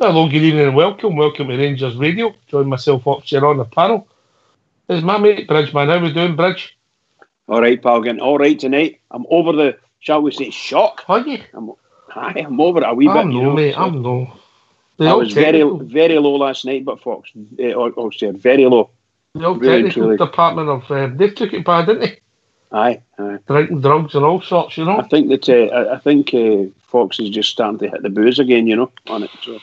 Hello, good evening and welcome. Welcome to Rangers Radio. Join myself up here on the panel. There's my mate, Bridgeman. How we doing, Bridge? All right, pal. Getting all right tonight. I'm over the, shall we say, shock. Are you? I'm over it a wee bit. I'm no, mate. So I'm no. I was very low last night, but Fox, obviously, very low. The old really, technical truly. department of they took it bad, didn't they? Aye. Drinking drugs and all sorts, you know. I think that Fox is just starting to hit the booze again, you know, on it. So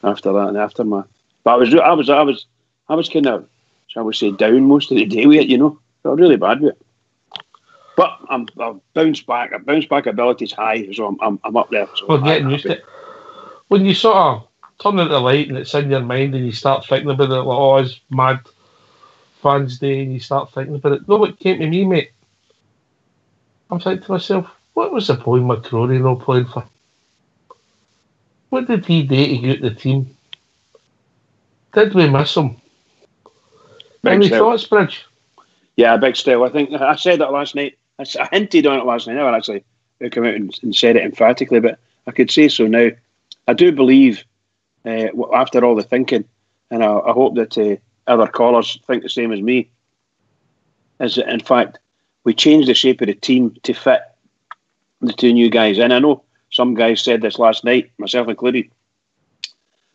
after that and aftermath, but I was kind of, shall we say, down most of the day with it, you know. Felt really bad with it. But I've bounced back. I've bounced back abilities high, so I'm up there. So we're getting used to it. When you sort of turn into the light and it's in your mind and you start thinking about it, like, oh, it's mad fans day, and you start thinking about it. No, what came to me, mate? I'm thinking to myself, what was the boy McCrory not playing for? What did he do to get the team? Did we miss him? Any thoughts, Bridge? Yeah, big still. I think I said that last night. I hinted on it last night. I never actually come out and said it emphatically, but I could say so now. I do believe, after all the thinking, and I hope that other callers think the same as me, is that in fact we changed the shape of the team to fit the two new guys. And I know some guys said this last night, myself included.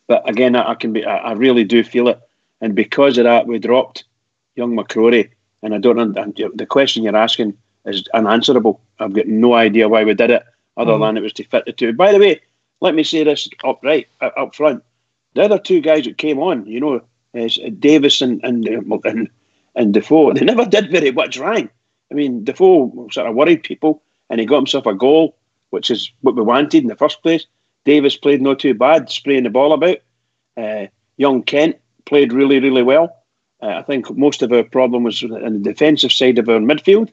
But again, I really do feel it. And because of that, we dropped young McCrory. And I don't know, the question you're asking is unanswerable. I've got no idea why we did it, other than it was to fit the two. By the way, let me say this up front. The other two guys that came on, you know, Davis and Defoe, they never did very much wrong. I mean, Defoe sort of worried people, and he got himself a goal, which is what we wanted in the first place. Davis played not too bad, spraying the ball about. Young Kent played really, really well. I think most of our problem was on the defensive side of our midfield,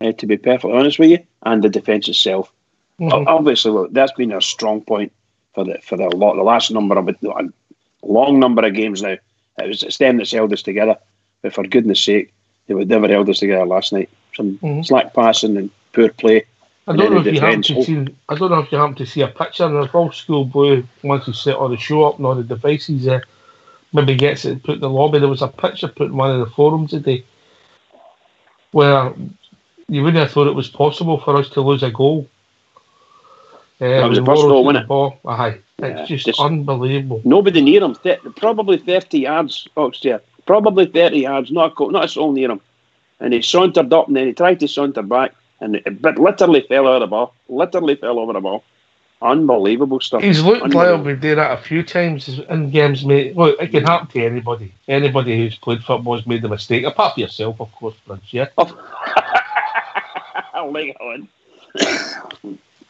to be perfectly honest with you, and the defence itself. Mm-hmm. Obviously, that's been a strong point for the last number of a long number of games now. It's them that's held us together. But for goodness sake, they never held us together last night. Some slack passing and poor play. I don't know if you happen to see a picture of all schoolboy once he set all the show up and all the devices. Maybe gets it put in the lobby. There was a picture put in one of the forums today where you wouldn't have thought it was possible for us to lose a goal. That was the first goal, wasn't it? Aye. It's just unbelievable. Nobody near him. Probably 30 yards, Oxtair. Probably 30 yards, not a soul near him. And he sauntered up and then he tried to saunter back and it literally fell out of the ball. Literally fell over the ball. Unbelievable stuff. He's looked like he'll do that a few times in games, mate. Look, it can happen to anybody. Anybody who's played football has made the mistake. Apart from yourself, of course, Prince, yeah? I'll lay it on.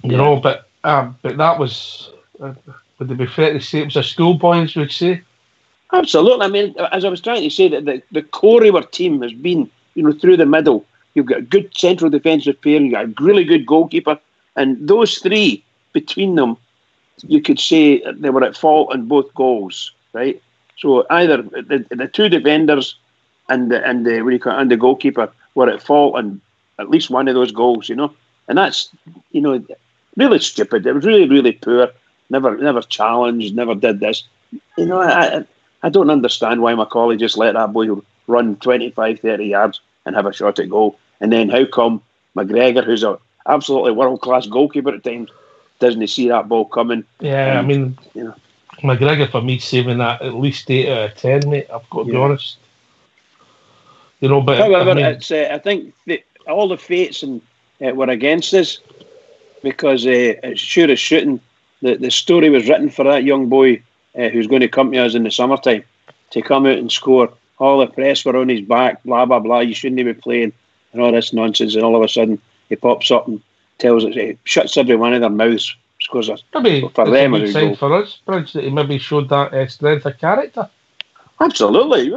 You know, but that was, would it be fair to say it was a schoolboy, as we'd say? Absolutely. I mean, as I was trying to say, that the core of our team has been, you know, through the middle. You've got a good central defensive pair, you've got a really good goalkeeper, and those three, between them, you could say they were at fault in both goals, right? So either the two defenders and the goalkeeper were at fault in at least one of those goals, you know. And that's, you know, really stupid. It was really, really poor. Never challenged. Never did this. You know, I don't understand why McCauley just let that boy run 25, 30 yards and have a shot at goal. And then how come McGregor, who's an absolutely world-class goalkeeper at times, doesn't see that ball coming? Yeah, I mean, you know, McGregor for me saving that at least 8 out of 10, mate. I've got to be honest. You know, but however, I think that all the fates were against us because sure as shooting, the story was written for that young boy who's going to come to us in the summertime to come out and score. All the press were on his back, blah blah blah. You shouldn't be playing and all this nonsense. And all of a sudden, he pops up and tells us, he shuts every one of their mouths. Scores us. Maybe for them, it's a good sign for us, Bridge, that he maybe showed that strength of character. Absolutely.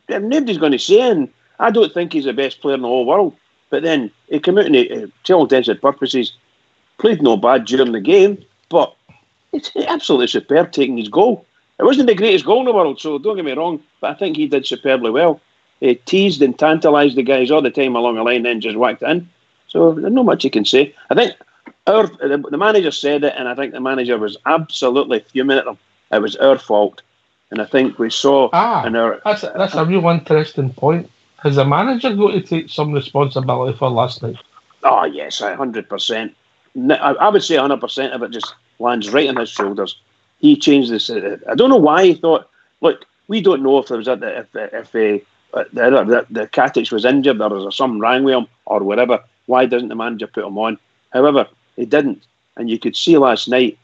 Nobody's going to say, and I don't think he's the best player in the whole world. But then he came out and, to all intents and purposes, played no bad during the game, but it's absolutely superb taking his goal. It wasn't the greatest goal in the world, so don't get me wrong, but I think he did superbly well. He teased and tantalised the guys all the time along the line, then just whacked it in. So there's not much you can say. I think the manager said it, and I think the manager was absolutely fuming at them it was our fault. And I think we saw in our... That's a real interesting point. Has the manager got to take some responsibility for last night? Oh, yes, 100%. I would say 100% of it just lands right on his shoulders. He changed this. I don't know why he thought, look, we don't know if there was the Katic was injured or was something wrong with him or whatever. Why doesn't the manager put him on? However, he didn't. And you could see last night,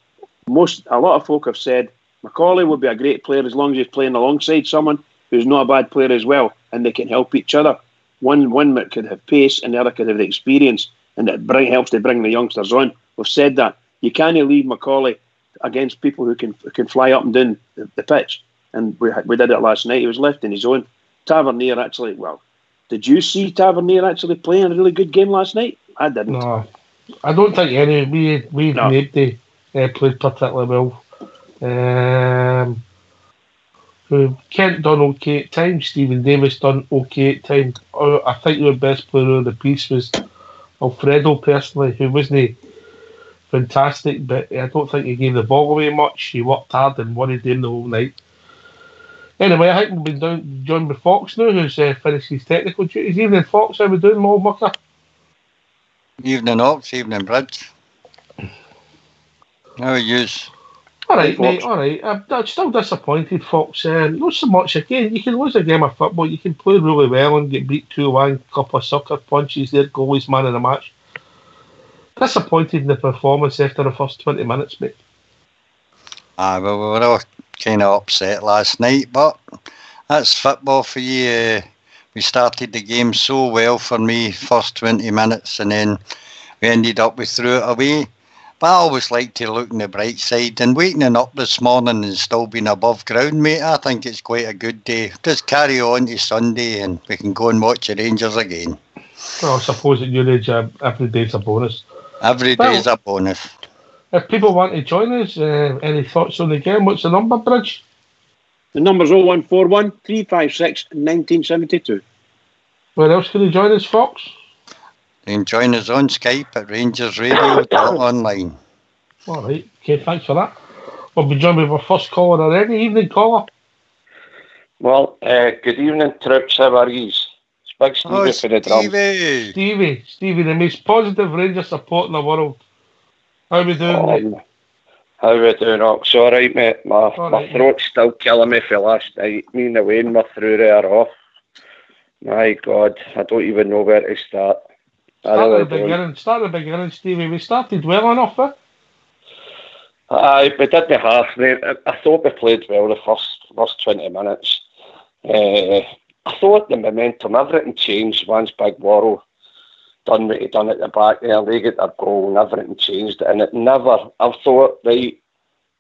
a lot of folk have said Macaulay would be a great player as long as he's playing alongside someone who's not a bad player as well, and they can help each other. One that could have pace and the other could have the experience, and it helps to bring the youngsters on. We've said that. You can't leave Macaulay against people who can fly up and down the pitch. And we did it last night. He was left in his own. Tavernier actually, did you see Tavernier actually playing a really good game last night? I didn't. No, I don't think any. Nobody played particularly well. Kent done okay at times. Stephen Davis done okay at times. I think the best player of the piece was Alfredo, personally, who wasn't fantastic, but I don't think he gave the ball away much. He worked hard and worried him the whole night. Anyway, I think we've been joined by Fox now, who's finished his technical duties. Evening, Fox. How we doing, Mo Mucker? Evening, Ox. Evening, Bridge. How are you? All right, mate. All right. I'm still disappointed, Fox. Not so much. Again, you can lose a game of football. You can play really well and get beat 2-1. Couple of sucker punches there. Goalie's man of the match. Disappointed in the performance after the first 20 minutes, mate. Well, we were all kind of upset last night, but that's football for you. We started the game so well for me, first 20 minutes, and then we ended up, we threw it away. But I always like to look on the bright side, and waking up this morning and still being above ground, mate, I think it's quite a good day. Just carry on to Sunday and we can go and watch the Rangers again. Well, I suppose at your age, every day's a bonus. Every day's a bonus. If people want to join us, any thoughts on the game? What's the number, Bridge? The number's 0141 356 1972. Where else can you join us, Fox? You can join us on Skype at rangersradio.online. All right. Okay, thanks for that. We'll be joined with our first caller already. Evening, caller. Well, good evening, troops. How are you? It's Big Stevie for the drums. Stevie, the most positive Ranger support in the world. How we doing, mate? How we doing, Ox? All right, mate. My throat's still killing me for last night. Me and the Wayne were through there off. My God, I don't even know where to start. Start at the beginning, Stevie. We started well enough, eh? Aye, we did the half, mate. I thought we played well the first 20 minutes. I thought the momentum, everything changed once Big Warrow done what he done at the back there. They get their goal and everything changed. And it never, I thought, right,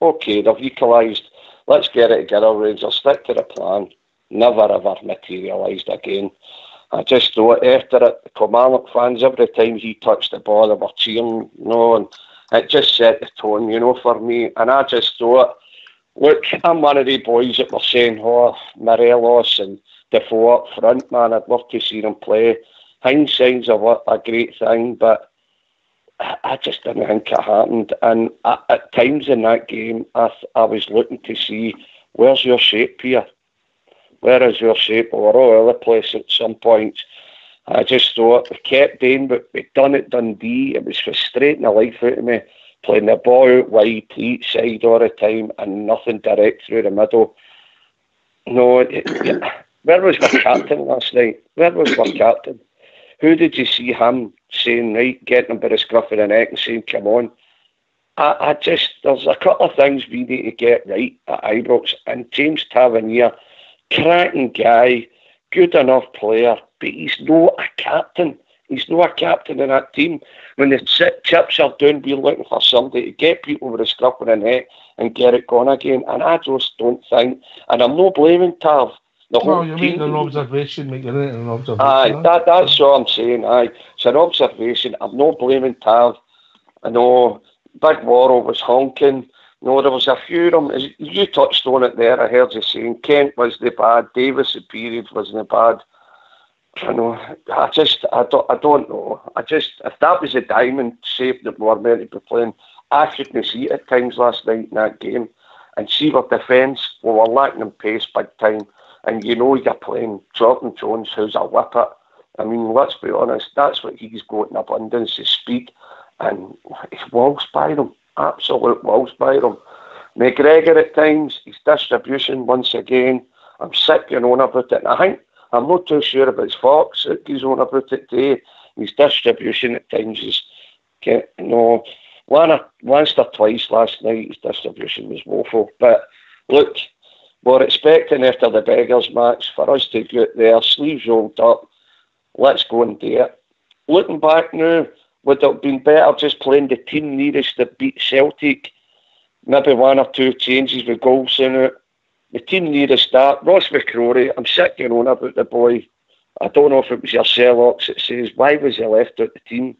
okay, they've equalised. Let's get it together, Rangers. Stick to the plan. Never ever materialised again. I just thought after it, the Kilmarnock fans, every time he touched the ball, they were cheering, and it just set the tone, for me. And I just thought, look, I'm one of the boys that were saying, Morelos and Defoe up front, man, I'd love to see them play. Hindsight's a great thing, but I just didn't think it happened. And at times in that game, I was looking to see, where's your shape here? Where is your shape? We were all over the place at some point. I just thought we kept doing what we'd done at Dundee. It was frustrating the life out of me, playing the ball out wide to each side all the time and nothing direct through the middle. No, where was the captain last night? Where was the captain? Who did you see him saying, right, getting him by the scruff of the neck and saying, come on? There's a couple of things we need to get right at Ibrox. And James Tavernier, cracking guy, good enough player, but he's not a captain. He's not a captain in that team. When the chips are down, we're looking for somebody to get people with a scruff of the neck and get it going again. And I just don't think, and I'm not blaming Tav. You're making an observation, Aye, that's what I'm saying. Aye, it's an observation. I'm not blaming Tav. I know Big Warrow was honking. No, there was a few of them. You touched on it there. I heard you saying Kent wasn't bad. Davis at periods wasn't bad. I don't know. If that was a diamond shape that we were meant to be playing, I couldn't see it at times last night in that game. and see our defence, well, we're lacking in pace big time. And you know you're playing Jordan Jones, who's a whippet. I mean, let's be honest, that's what he's got in abundance of speed. And he walks by them, absolute walks by them. McGregor at times, his distribution, once again, I'm sick going on about it. And I think, I'm not too sure about Fox that he's on about it today. His distribution at times is, once or twice last night, his distribution was woeful. But look, we're expecting after the Beggars match for us to get there, sleeves rolled up, let's go and do it. Looking back now, would it have been better just playing the team nearest that beat Celtic? Maybe one or two changes with goals in it. The team nearest that, Ross McCrory, I'm sick going on about the boy. I don't know if it was your Sherlock that says, why was he left out the team?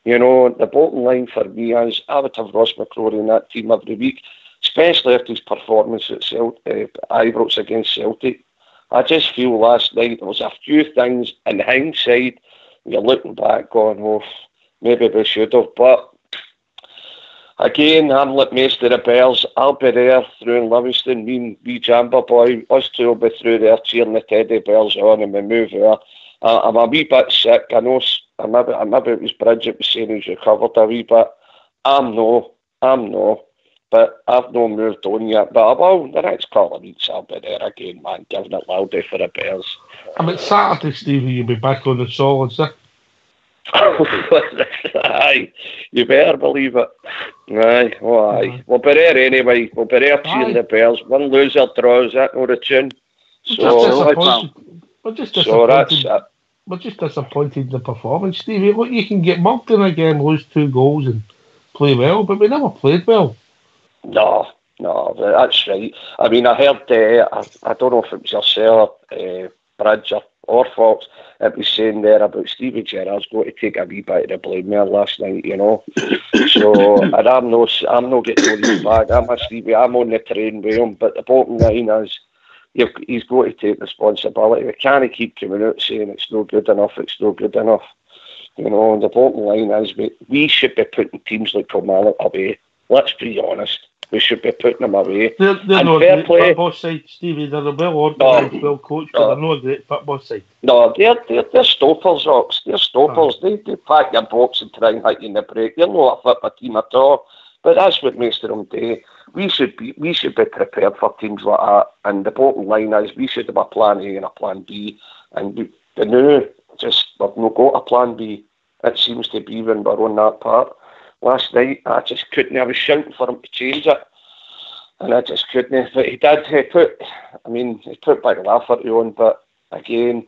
You know, the bottom line for me is I would have Ross McCrory in that team every week, especially after his performance at Ibrox against Celtic. I just feel last night there was a few things in hindsight, you're looking back going, oh, maybe we should have. But again, I'm like most of the Bells. I'll be there through in Livingston, me and wee Jamba boy. Us two will be through there cheering the Teddy Bells on and we move there. I'm a wee bit sick. I know maybe it was Bridget was saying he's recovered a wee bit. I'm no. But I've not moved on yet. But the next couple of weeks I'll be there again, man, giving it loudly for the Bears. I mean, Saturday, Stevie, you'll be back on the solids, eh? Aye, you better believe it. Aye, aye. We'll be there anyway. We'll be there cheering the Bears. Win, lose or draw, is that not the tune? We're just disappointed in the performance, Stevie. Look, you can get mugged in a game, lose 2 goals and play well, but we never played well. No, that's right. I mean, I heard, I don't know if it was yourself, Bridge or Fox, it was saying there about Stevie Gerrard's got to take a wee bit of the blame there last night, you know. So, and I'm not getting no back. I'm on the train with him, but the bottom line is, he's got to take responsibility. We can't keep coming out saying it's not good enough. You know, and the bottom line is we should be putting teams like Kilmarnock away. Let's be honest. We should be putting them away. They're not a great football side, Stevie. They're a well organised, well coached, but they're not a great football side. No, they're stoppers, Rocks. They're stoppers. They pack your box and try and hit you in the break. They're not a football team at all. But that's what makes them day. We should be prepared for teams like that. And the bottom line is we should have a plan A and a plan B. And we've not got a plan B. It seems to be when we're on that part. Last night, I just couldn't. I was shouting for him to change it, and I just couldn't. But he did. He put Big Lafferty on, but again,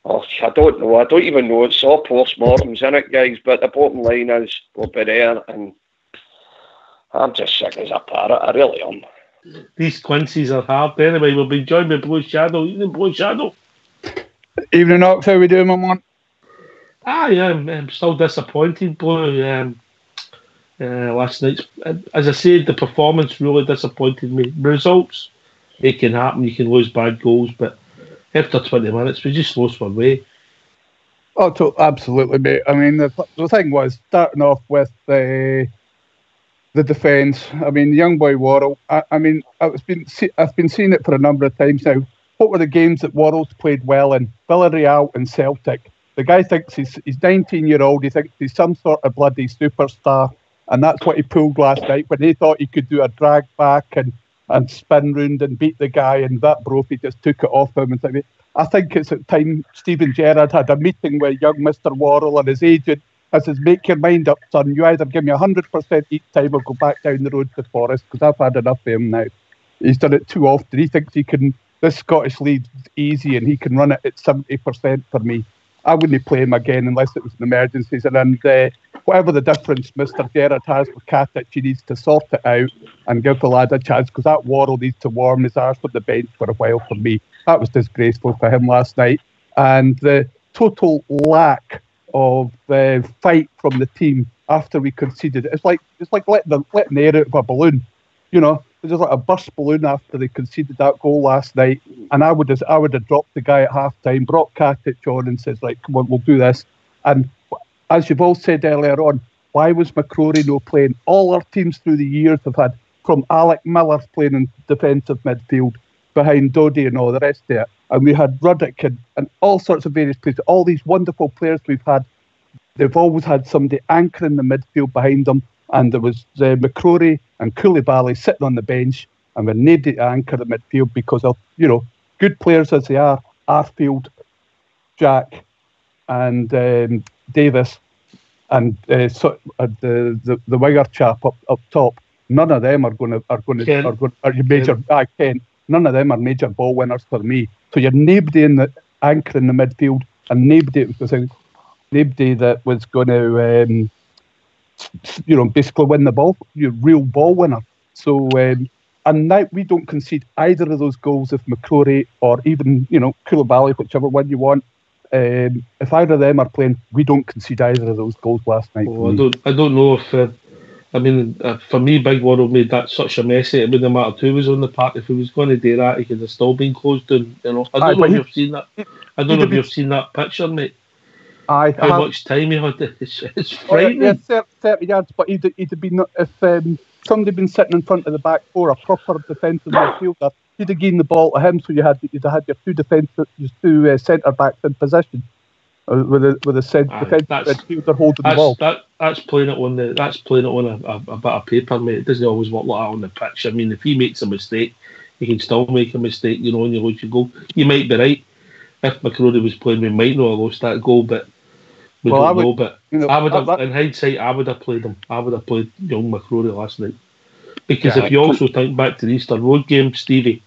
I don't know. I don't even know. It's all post-mortems, isn't it, guys? But the bottom line is we'll be there, and I'm just sick as a parrot. I really am. These Quincy's are hard. Anyway, we'll be joined by Blue Shadow. Evening, Blue Shadow. Evening, Ox. How we doing, my man? I'm still disappointed, Blue. Last night, as I said, the performance really disappointed me. Results, it can happen. You can lose bad goals, but after 20 minutes, we just lost one way. Oh, absolutely, mate. I mean, the thing was starting off with the defence. I mean, the young boy Worrell. I've been seeing it for a number of times now. What were the games that Worrell's played well in? Villarreal and Celtic. The guy thinks he's 19-year-old. He thinks he's some sort of bloody superstar. And that's what he pulled last night when he thought he could do a drag back and spin round and beat the guy, and that Brophy just took it off him. And I think it's at time Stephen Gerrard had a meeting with young Mr. Worrell and his agent and says, make your mind up, son. You either give me 100% each time or go back down the road to Forest, because I've had enough of him now. He's done it too often. He thinks he can, this Scottish League's easy and he can run it at 70% for me. I wouldn't play him again unless it was an emergency. And whatever the difference Mr. Gerrard has with Katic, he needs to sort it out and give the lad a chance, because that Worrell needs to warm his arse on the bench for a while for me. That was disgraceful for him last night. And the total lack of the fight from the team after we conceded. It's like letting air out of a balloon. You know, it was like a burst balloon after they conceded that goal last night. And I would have dropped the guy at half time, brought Katic on and says, right, come on, we'll do this. And as you've all said earlier on, why was McCrory no playing? All our teams through the years have had from Alec Miller playing in defensive midfield behind Dodie and all the rest of it. And we had Ruddock and all sorts of various players. All these wonderful players we've had, they've always had somebody anchoring the midfield behind them. And there was McCrory and Koulibaly sitting on the bench, and we're nobody to anchor the midfield because of, good players as they are, Arfield, Jack, and Davis, and the winger chap up top. None of them are major. Kent. None of them are major ball winners for me. So you're nobody in the anchor in the midfield, and nobody that was going to, basically win the ball. You're real ball winner. So and now we don't concede either of those goals if McCrory or even Koulibaly, whichever one you want. If either of them are playing, we don't concede either of those goals last night. I don't know if. For me, Big World made that such a mess. It wouldn't matter who was on the park. If he was going to do that, he could have still been closed down. I don't know if you've seen that. I don't know if you've seen that picture, mate. How much time he had? It's frightening. 30 yards, but he'd have been, if somebody had been sitting in front of the back four, a proper defensive midfielder, he'd have given the ball to him, so you'd have had your two centre backs in position. With a defensive midfielder holding the ball. That's playing it on a bit of paper, mate. It doesn't always work like that on the pitch. I mean, if he makes a mistake, he can still make a mistake, and you lose your goal. You might be right. If McCrory was playing, we might not have lost that goal, but we don't know. But I would have, in hindsight, I would have played him. I would have played young McCrory last night. Because if you also think back to the Easter Road game, Stevie,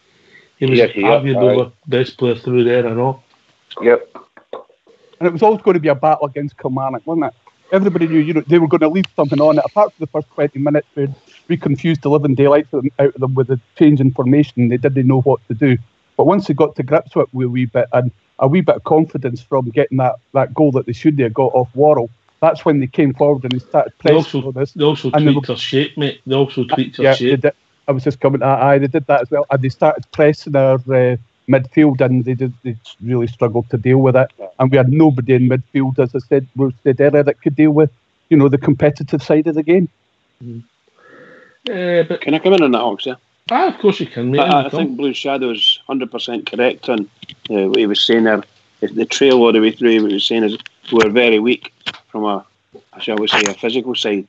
he was arguably the best player through there and all. Yep. And it was always going to be a battle against Kilmarnock, wasn't it? Everybody knew, they were going to leave something on it. Apart from the first 20 minutes, where we confused the living daylights out of them with the change in formation. They didn't know what to do. But once they got to grips with it a wee bit, and a wee bit of confidence from getting that goal that they should have got off Worrell, that's when they came forward and they started pressing for this. They also tweaked their shape, mate. They also tweaked their shape. They did. I was just coming to they did that as well. And they started pressing our midfield, and they really struggled to deal with it. And we had nobody in midfield, as I said earlier, that could deal with, the competitive side of the game. But can I come in on that, Ox? Yeah? Of course you can, mate. I think Blue Shadow's 100% correct on what he was saying there. The trail all the way through, what he was saying is we're very weak from a physical side.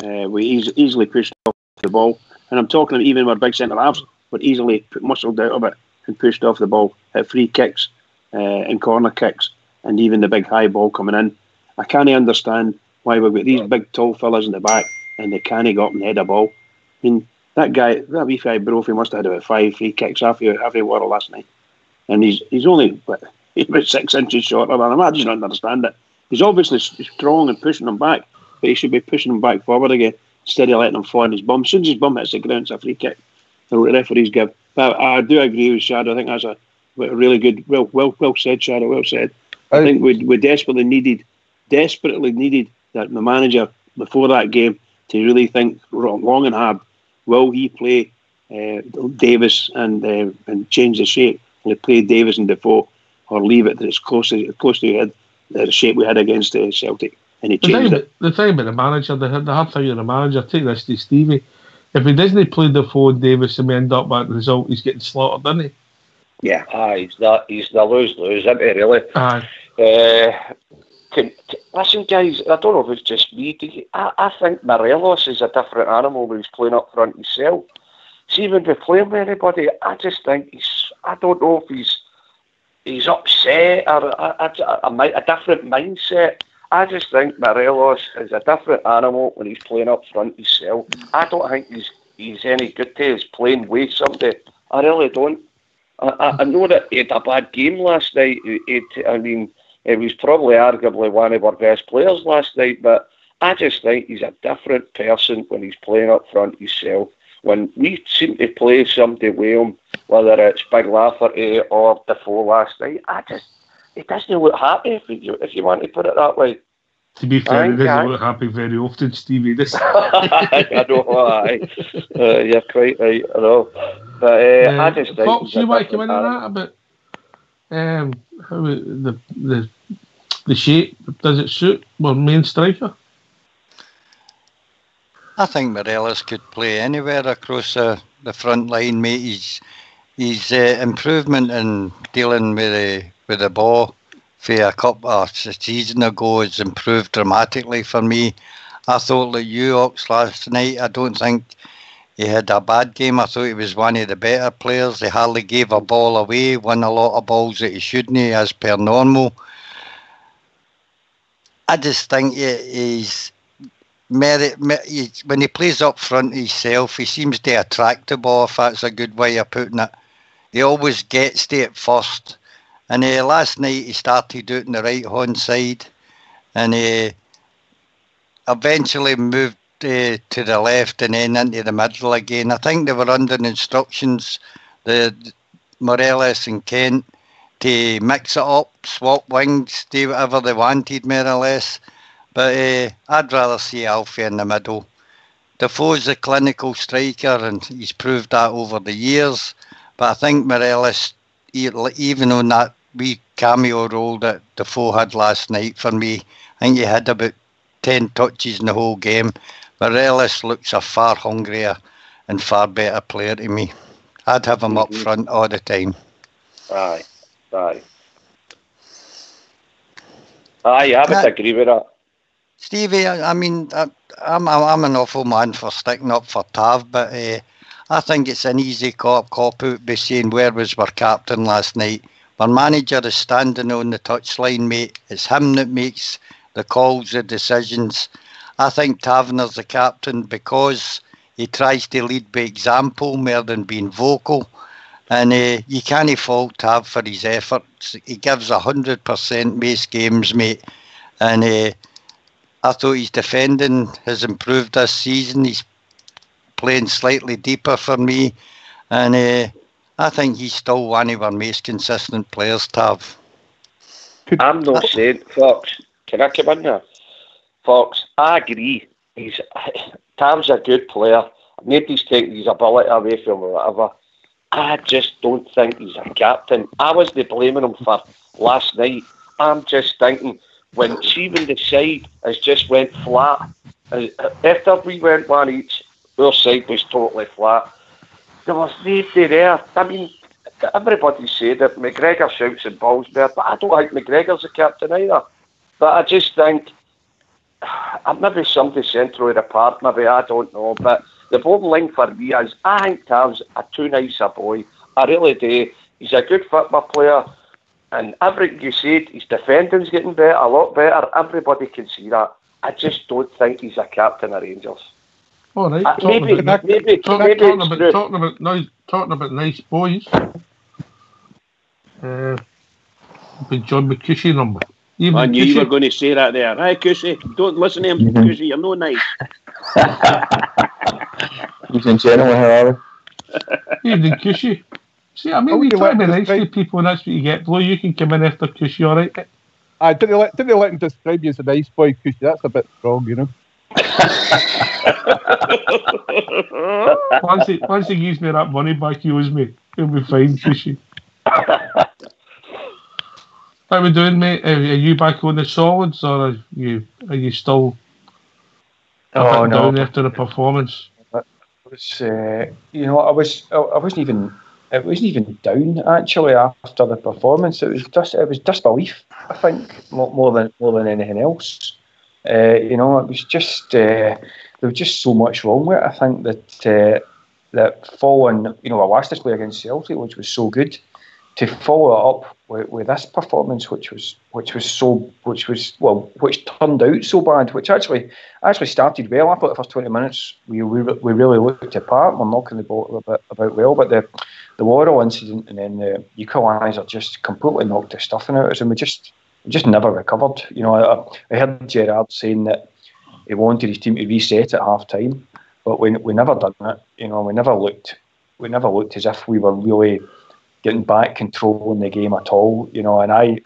We easily pushed off the ball. And I'm talking even our big centre halves were easily muscled out of it and pushed off the ball at free kicks and corner kicks, and even the big high ball coming in. I can't understand why we've got these big tall fellas in the back and they can't go up and head a ball. I mean, that wee guy Brophy must have had about 5 free kicks every Worrell last night, and he's only about 6 inches shorter than him. I just don't understand it. He's obviously strong and pushing them back, but he should be pushing them back forward again instead of letting them fall on his bum. As soon as his bum hits the ground, it's a free kick. The referees give. But I do agree with Shadow. I think that's a really good, well said, Shadow. Well said. I think we desperately needed that the manager before that game to really think long and hard. Will he play Davis and change the shape? Will he play Davis and Defoe, or leave it as close to the shape we had against Celtic? And he changed it. The thing about the manager, the hard thing with the manager, take this to Stevie. If he doesn't play Defoe and Davis and we end up at the result, he's getting slaughtered, doesn't he? Yeah, he's the lose-lose, isn't he, really? Aye. Listen, guys, I don't know if it's just me. I think Morelos is a different animal when he's playing up front himself. See, when we're playing with anybody, I just think I don't know if he's upset or a different mindset. I just think Morelos is a different animal when he's playing up front himself. I don't think he's any good to his playing with somebody. I really don't. I know that he had a bad game last night. He was probably arguably one of our best players last night, but I just think he's a different person when he's playing up front himself. When we seem to play somebody with him, whether it's Big Lafferty or Defoe last night, he doesn't look happy, if you want to put it that way. To be fair, he doesn't look happy very often, Stevie. I know, you're quite right, I know. But I just think... Fox, you want to come in on that about how the shape, does it suit our main striker? I think Morelos could play anywhere across the front line, mate. His improvement in dealing with the ball for a couple of seasons ago has improved dramatically for me. I thought that Uox last night, I don't think he had a bad game. I thought he was one of the better players. He hardly gave a ball away, won a lot of balls that he shouldn't, as per normal. I just think he's when he plays up front himself, he seems to attract the ball, if that's a good way of putting it. He always gets to it first. And last night he started out on the right-hand side, and he eventually moved to the left and then into the middle again. I think they were under instructions, the Morelos and Kent, to mix it up, swap wings, do whatever they wanted, more or less. But I'd rather see Alfie in the middle. Defoe's a clinical striker, and he's proved that over the years. But I think Morelos, even on that wee cameo role that Defoe had last night, for me, I think he had about 10 touches in the whole game. Morelos looks a far hungrier and far better player to me. I'd have him up front all the time. Aye, I would agree with that. Stevie, I mean, I'm an awful man for sticking up for Tav, but I think it's an easy cop-out by saying where was our captain last night. Our manager is standing on the touchline, mate. It's him that makes the calls, the decisions. I think Taverner's the captain because he tries to lead by example more than being vocal. And you can't fault Tav for his efforts. He gives 100% most games, mate. And I thought his defending has improved this season. He's playing slightly deeper for me. And I think he's still one of our most consistent players, Tav. I'm not saying, Fox, can I come in there? Fox, I agree. Tav's a good player. Nobody's taking his ability away from him or whatever. I just don't think he's a captain. I wasn't blaming him for last night. I'm just thinking, when the side has just went flat, after we went one each, our side was totally flat. There was nobody there. I mean, everybody said that McGregor shouts and balls there, but I don't think McGregor's a captain either. But I just think, maybe somebody central of the park, maybe, I don't know, but the bottom line for me is, I think Tav's a too nice a boy. I really do. He's a good football player, and everything you said, his defending's getting better, a lot better. Everybody can see that. I just don't think he's a captain of Rangers. All right. Maybe talking about nice boys. Big John McCushy number. I knew you were going to say that there. Hi, Cushy. Don't listen to him, Cushy. You're no nice. Evening, gentlemen. How are we? Evening, Cushy. See, I mean, we try to be nice to people, and that's what you get. Blue, you can come in after Cushy, all right? I didn't let him describe you as a nice boy, Cushy. That's a bit strong, you know. once he gives me that money back he owes me, he'll be fine, Cushy. How we doing, mate? Are you back on the solids, or are you still down after the performance? It was, I wasn't even. It wasn't even down actually after the performance. It was disbelief, I think, more than anything else. It was just there was just so much wrong with it. I think that following, our last display against Celtic, which was so good, to follow it up with this performance, which turned out so bad, which actually started well. I thought the first 20 minutes we really looked apart. We're knocking the ball about well, but the Laurel incident and then the equaliser just completely knocked the stuffing out of us, and we just never recovered. I heard Gerrard saying that he wanted his team to reset at half time, but we never done it. We never looked as if we were really getting back control in the game at all. And I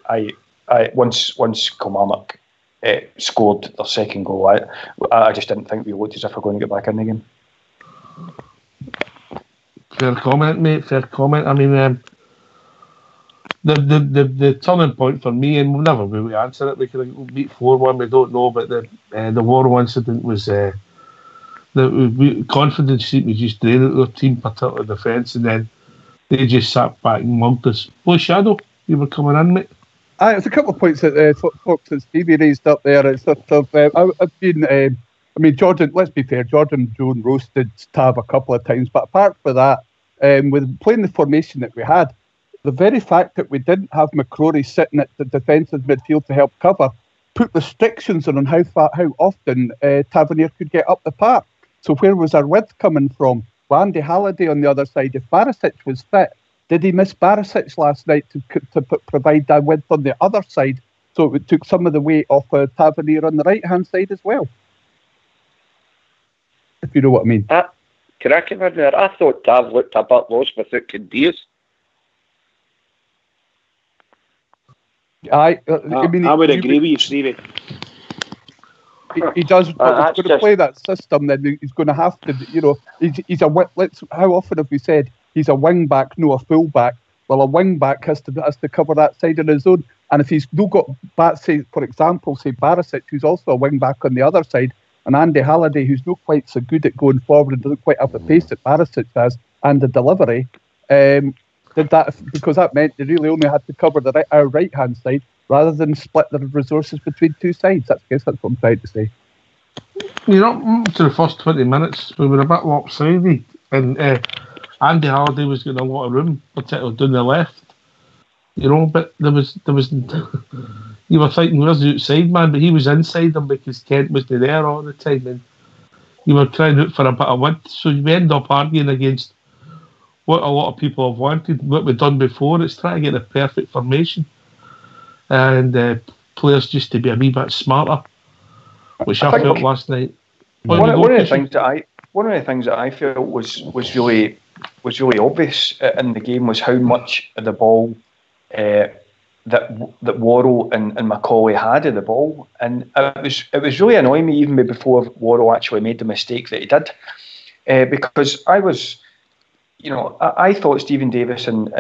once Kilmarnock scored their second goal, I just didn't think we looked as if we're going to get back in the game. Fair comment, mate. Fair comment. I mean, the turning point for me, and we'll never really answer it. We could beat 4-1. We don't know, but the Warren incident was the the confidence seemed to just drain out their team, particularly defence, and then they just sat back and mugged us. Oh, Shadow, you were coming in, mate. It's a couple of points that Fox and Stevie raised up there. It's sort of, I've been, I mean, Jordan, let's be fair, Jordan Jones roasted Tav a couple of times, but apart from that, with playing the formation that we had, the very fact that we didn't have McCrory sitting at the defensive midfield to help cover put restrictions on how often Tavernier could get up the park. So where was our width coming from? Well, Andy Halliday on the other side, if Barisic was fit, did he miss Barisic last night to provide that width on the other side? So it took some of the weight off Tavernier on the right-hand side as well. If you know what I mean. Correct me there. I thought Tav looked a bit lost without Candeias. I would agree with you, Stevie. He does. But he's going to play that system. Then he's going to have to. He's a. How often have we said he's a wing back, no a full back? Well, a wing back has to cover that side on his own. And if he's not got say for example, say Barisic, who's also a wing back on the other side, and Andy Halliday, who's not quite so good at going forward and doesn't quite have the pace that Barisic has and the delivery. Did that because that meant they really only had to cover our right hand side rather than split the resources between two sides. I guess that's what I'm trying to say. To the first 20 minutes, we were a bit lopsided, and Andy Halliday was getting a lot of room, particularly down the left. But there was you were thinking, where's the outside man? But he was inside them because Kent wasn't there all the time, and you were crying out for a bit of width. So you end up arguing against what a lot of people have wanted, what we've done before. It's trying to get the perfect formation, and players just to be a wee bit smarter, which I felt last night. One of the things that I felt was really obvious in the game was how much of the ball that Worrell and Macaulay had of the ball, and it was really annoying me even before Worrell actually made the mistake that he did, because I thought Stephen Davis and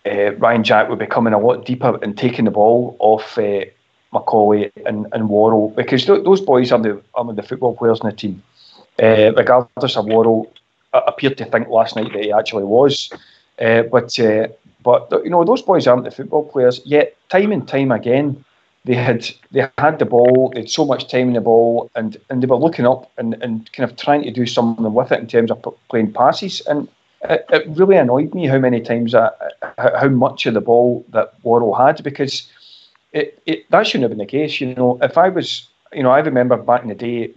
Ryan Jack would be coming a lot deeper and taking the ball off Macaulay and Worrell, because those boys are the football players in the team. Regardless of Worrell appeared to think last night that he actually was, but those boys aren't the football players. Yet time and time again, they had the ball, they had so much time in the ball, and they were looking up and kind of trying to do something with it in terms of playing passes. And it really annoyed me how many times how much of the ball that Worrell had, because that shouldn't have been the case. If I was, I remember back in the day,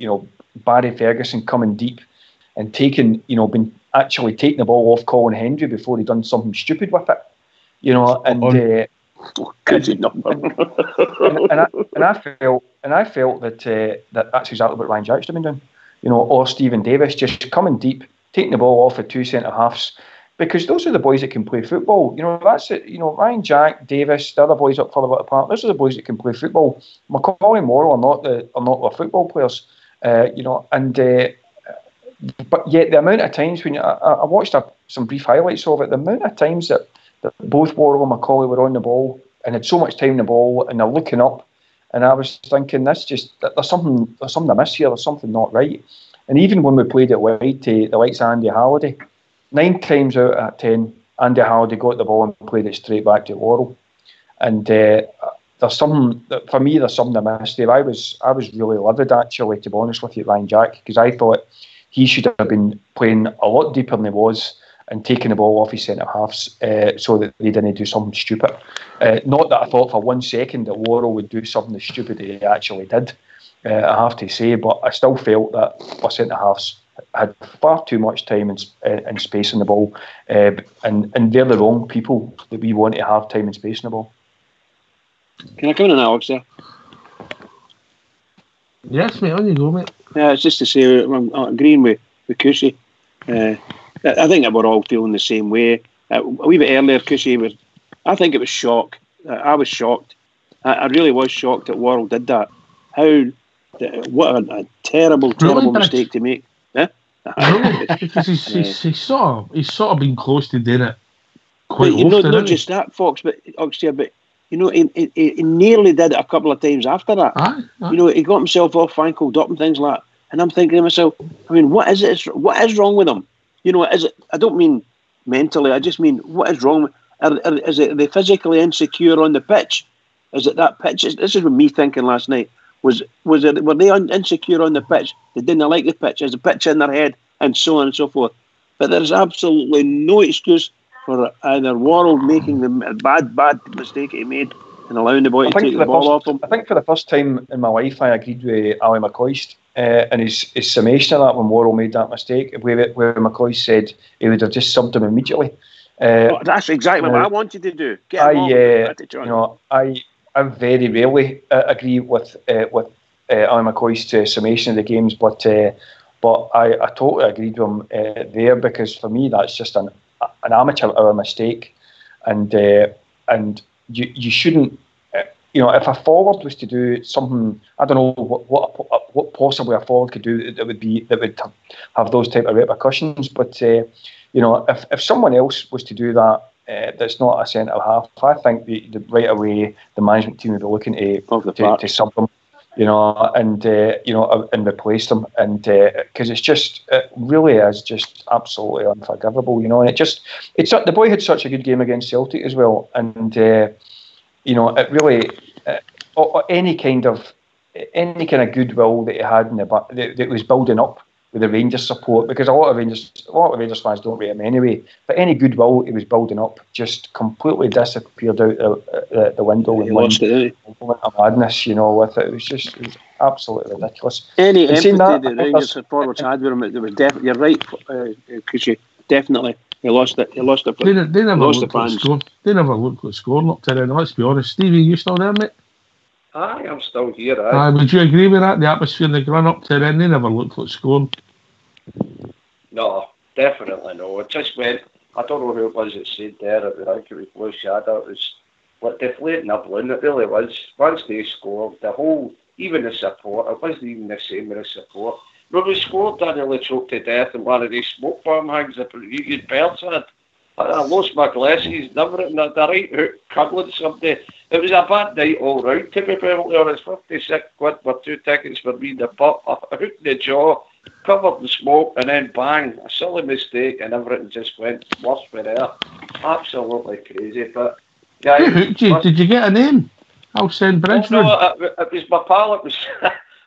Barry Ferguson coming deep and taking the ball off Colin Hendry before he'd done something stupid with it, Could you not? and I felt that that's exactly what Ryan Jack should have been doing, or Stephen Davis, just coming deep, taking the ball off of two centre halves, because those are the boys that can play football. That's it. Ryan Jack, Davis, the other boys up further apart. Those are the boys that can play football. Macaulay and Morrow are not our football players, but yet the amount of times when I watched some brief highlights of it, the amount of times that both Worrell and Macaulay were on the ball and had so much time in the ball, and they're looking up, and I was thinking, there's something amiss here. There's something not right. And even when we played it wide to the likes of Andy Halliday, 9 times out of 10, Andy Halliday got the ball and played it straight back to Worrell. And there's something amiss there. I was really livid, actually, to be honest with you, Ryan Jack, because I thought he should have been playing a lot deeper than he was and taking the ball off his centre halves so that they didn't do something stupid. Not that I thought for 1 second that Worrell would do something as stupid as he actually did, I have to say, but I still felt that our centre halves had far too much time and space in the ball, and they're the wrong people that we want to have time and space in the ball. Can I come in, Alex? There? Yes, mate, on you go, mate. Yeah, it's just to say I'm agreeing with Cushy. I think that we're all feeling the same way. A wee bit earlier, Cushy I think it was shock. I was shocked. I really was shocked that Worrell did that. What a terrible mistake to make. Yeah? Because he's sort of been close to doing it quite often. Not just that, Fox, but he nearly did it a couple of times after that. Aye. He got himself off ankle up and things like that. And I'm thinking to myself, I mean, what is it? What is wrong with them? You know, is it? I don't mean mentally. I just mean, what is wrong? Is it? Are they physically insecure on the pitch? Is it that pitch? This is what me thinking last night. Were they insecure on the pitch? They didn't like the pitch. There's a pitch in their head, and so on and so forth. But there's absolutely no excuse for either Worrell making the bad mistake he made and allowing the boy to take the ball off him. I think for the first time in my life, I agreed with Ali McCoist and his summation of that when Worrell made that mistake, where McCoist said he would have just subbed him immediately. That's exactly what I wanted to do. I very rarely agree with Ali McCoist's summation of the games, but I totally agreed with him there, because for me that's just an amateur hour mistake, and you shouldn't. If a forward was to do something, I don't know what possibly a forward could do that would have those type of repercussions. But if someone else was to do that, that's not a centre half, I think right away the management team would be looking to sub them, and replace them, and because it really is just absolutely unforgivable, and it's the boy had such a good game against Celtic as well, and it really any kind of goodwill that he had that was building up with the Rangers support, because a lot of Rangers fans don't rate him anyway, but any goodwill he was building up just completely disappeared out the window. He lost it, madness, with it. It was absolutely ridiculous. Any empathy the Rangers forwards had with him, there was definitely. You're right, because definitely he lost it. He lost it. They never looked at scoring. They never looked at scoring up to then. Let's be honest, Stevie, you still there, mate? Aye, I'm still here. Would you agree with that? The atmosphere in the run up to then, they never looked at scoring. No, definitely no. It just went. I don't know who it was that said there. I think it was Blue Shadow. It was like deflating a balloon. It really was. Once they scored, even the support, it wasn't even the same with the support. When we scored, I nearly choked to death in one of these smoke bomb hangs that you'd belts had. I lost my glasses and everything. The right hook cuddling somebody. It was a bad night all round, to be perfectly honest. 56 quid for 2 tickets for me in the pub. A hook in the jaw, covered in smoke, and then bang, a silly mistake, and everything just went worse for there. Absolutely crazy. But yeah, who hooked you? Did you get a name? I'll send Bridge. No, it was my pal.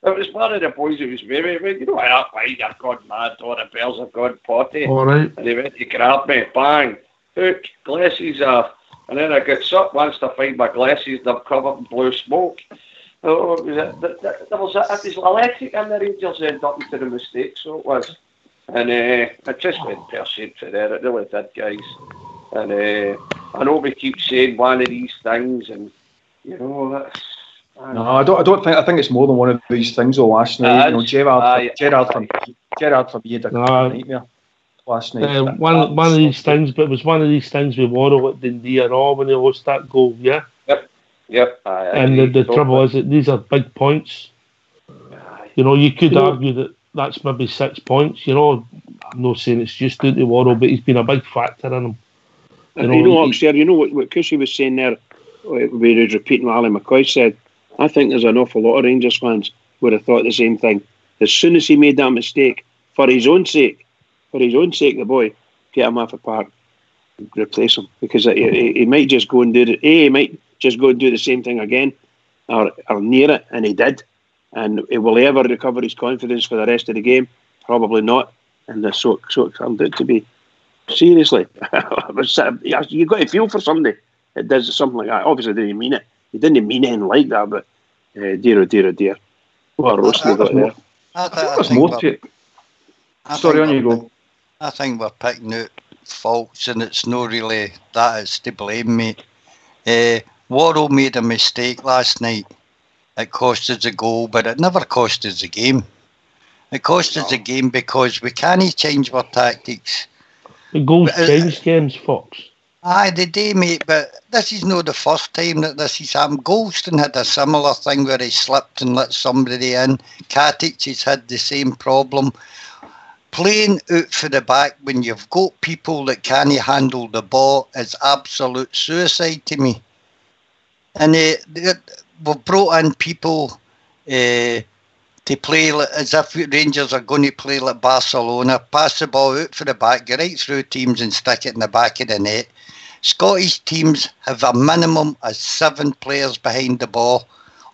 It was one of the boys who was with me. I've gone mad, all the bells have gone potty. All right. And he went to grab me, bang, hook, glasses off. And then I got up once to find my glasses, they're covered in blue smoke. Oh, it was electric in the Rangers end up into the mistake, so it was. And it just went pear-shaped for there, it really did, guys. And I know we keep saying one of these things, and, that's... No, I don't think. I think it's more than one of these things. Though last night, Gerrard for me had a nightmare last night. One of these things, but it was one of these things with Worrell at Dundee and all when they lost that goal. Yeah. Yep. And the trouble is that these are big points. You could argue that that's maybe 6 points. I'm not saying it's just due to Worrell, but he's been a big factor in them. What Cushy was saying there, where he was repeating what Ali McCoy said. I think there's an awful lot of Rangers fans would have thought the same thing. As soon as he made that mistake, for his own sake, the boy, get him off the park, replace him, because he might just go and do the same thing again, or near it, and he did. And will he ever recover his confidence for the rest of the game? Probably not. And so it turned out to be. Seriously, you've got to feel for somebody that does something like that. Obviously, they didn't mean it. He didn't mean anything like that, but dear, oh dear, oh dear. What a roast we got there. Sorry, on you go. I think we're picking out faults, and it's not really that it's to blame, mate. Worrell made a mistake last night. It cost us a goal, but it never cost us a game. It cost us a game because we can't change our tactics. The goals change games, Fox. Aye, they do, mate, but this is not the first time that this has happened. Goldstein had a similar thing where he slipped and let somebody in. Katic has had the same problem. Playing out for the back when you've got people that can't handle the ball is absolute suicide to me. And we've brought in people to to play as if Rangers are going to play like Barcelona, pass the ball out for the back, get right through teams and stick it in the back of the net. Scottish teams have a minimum of 7 players behind the ball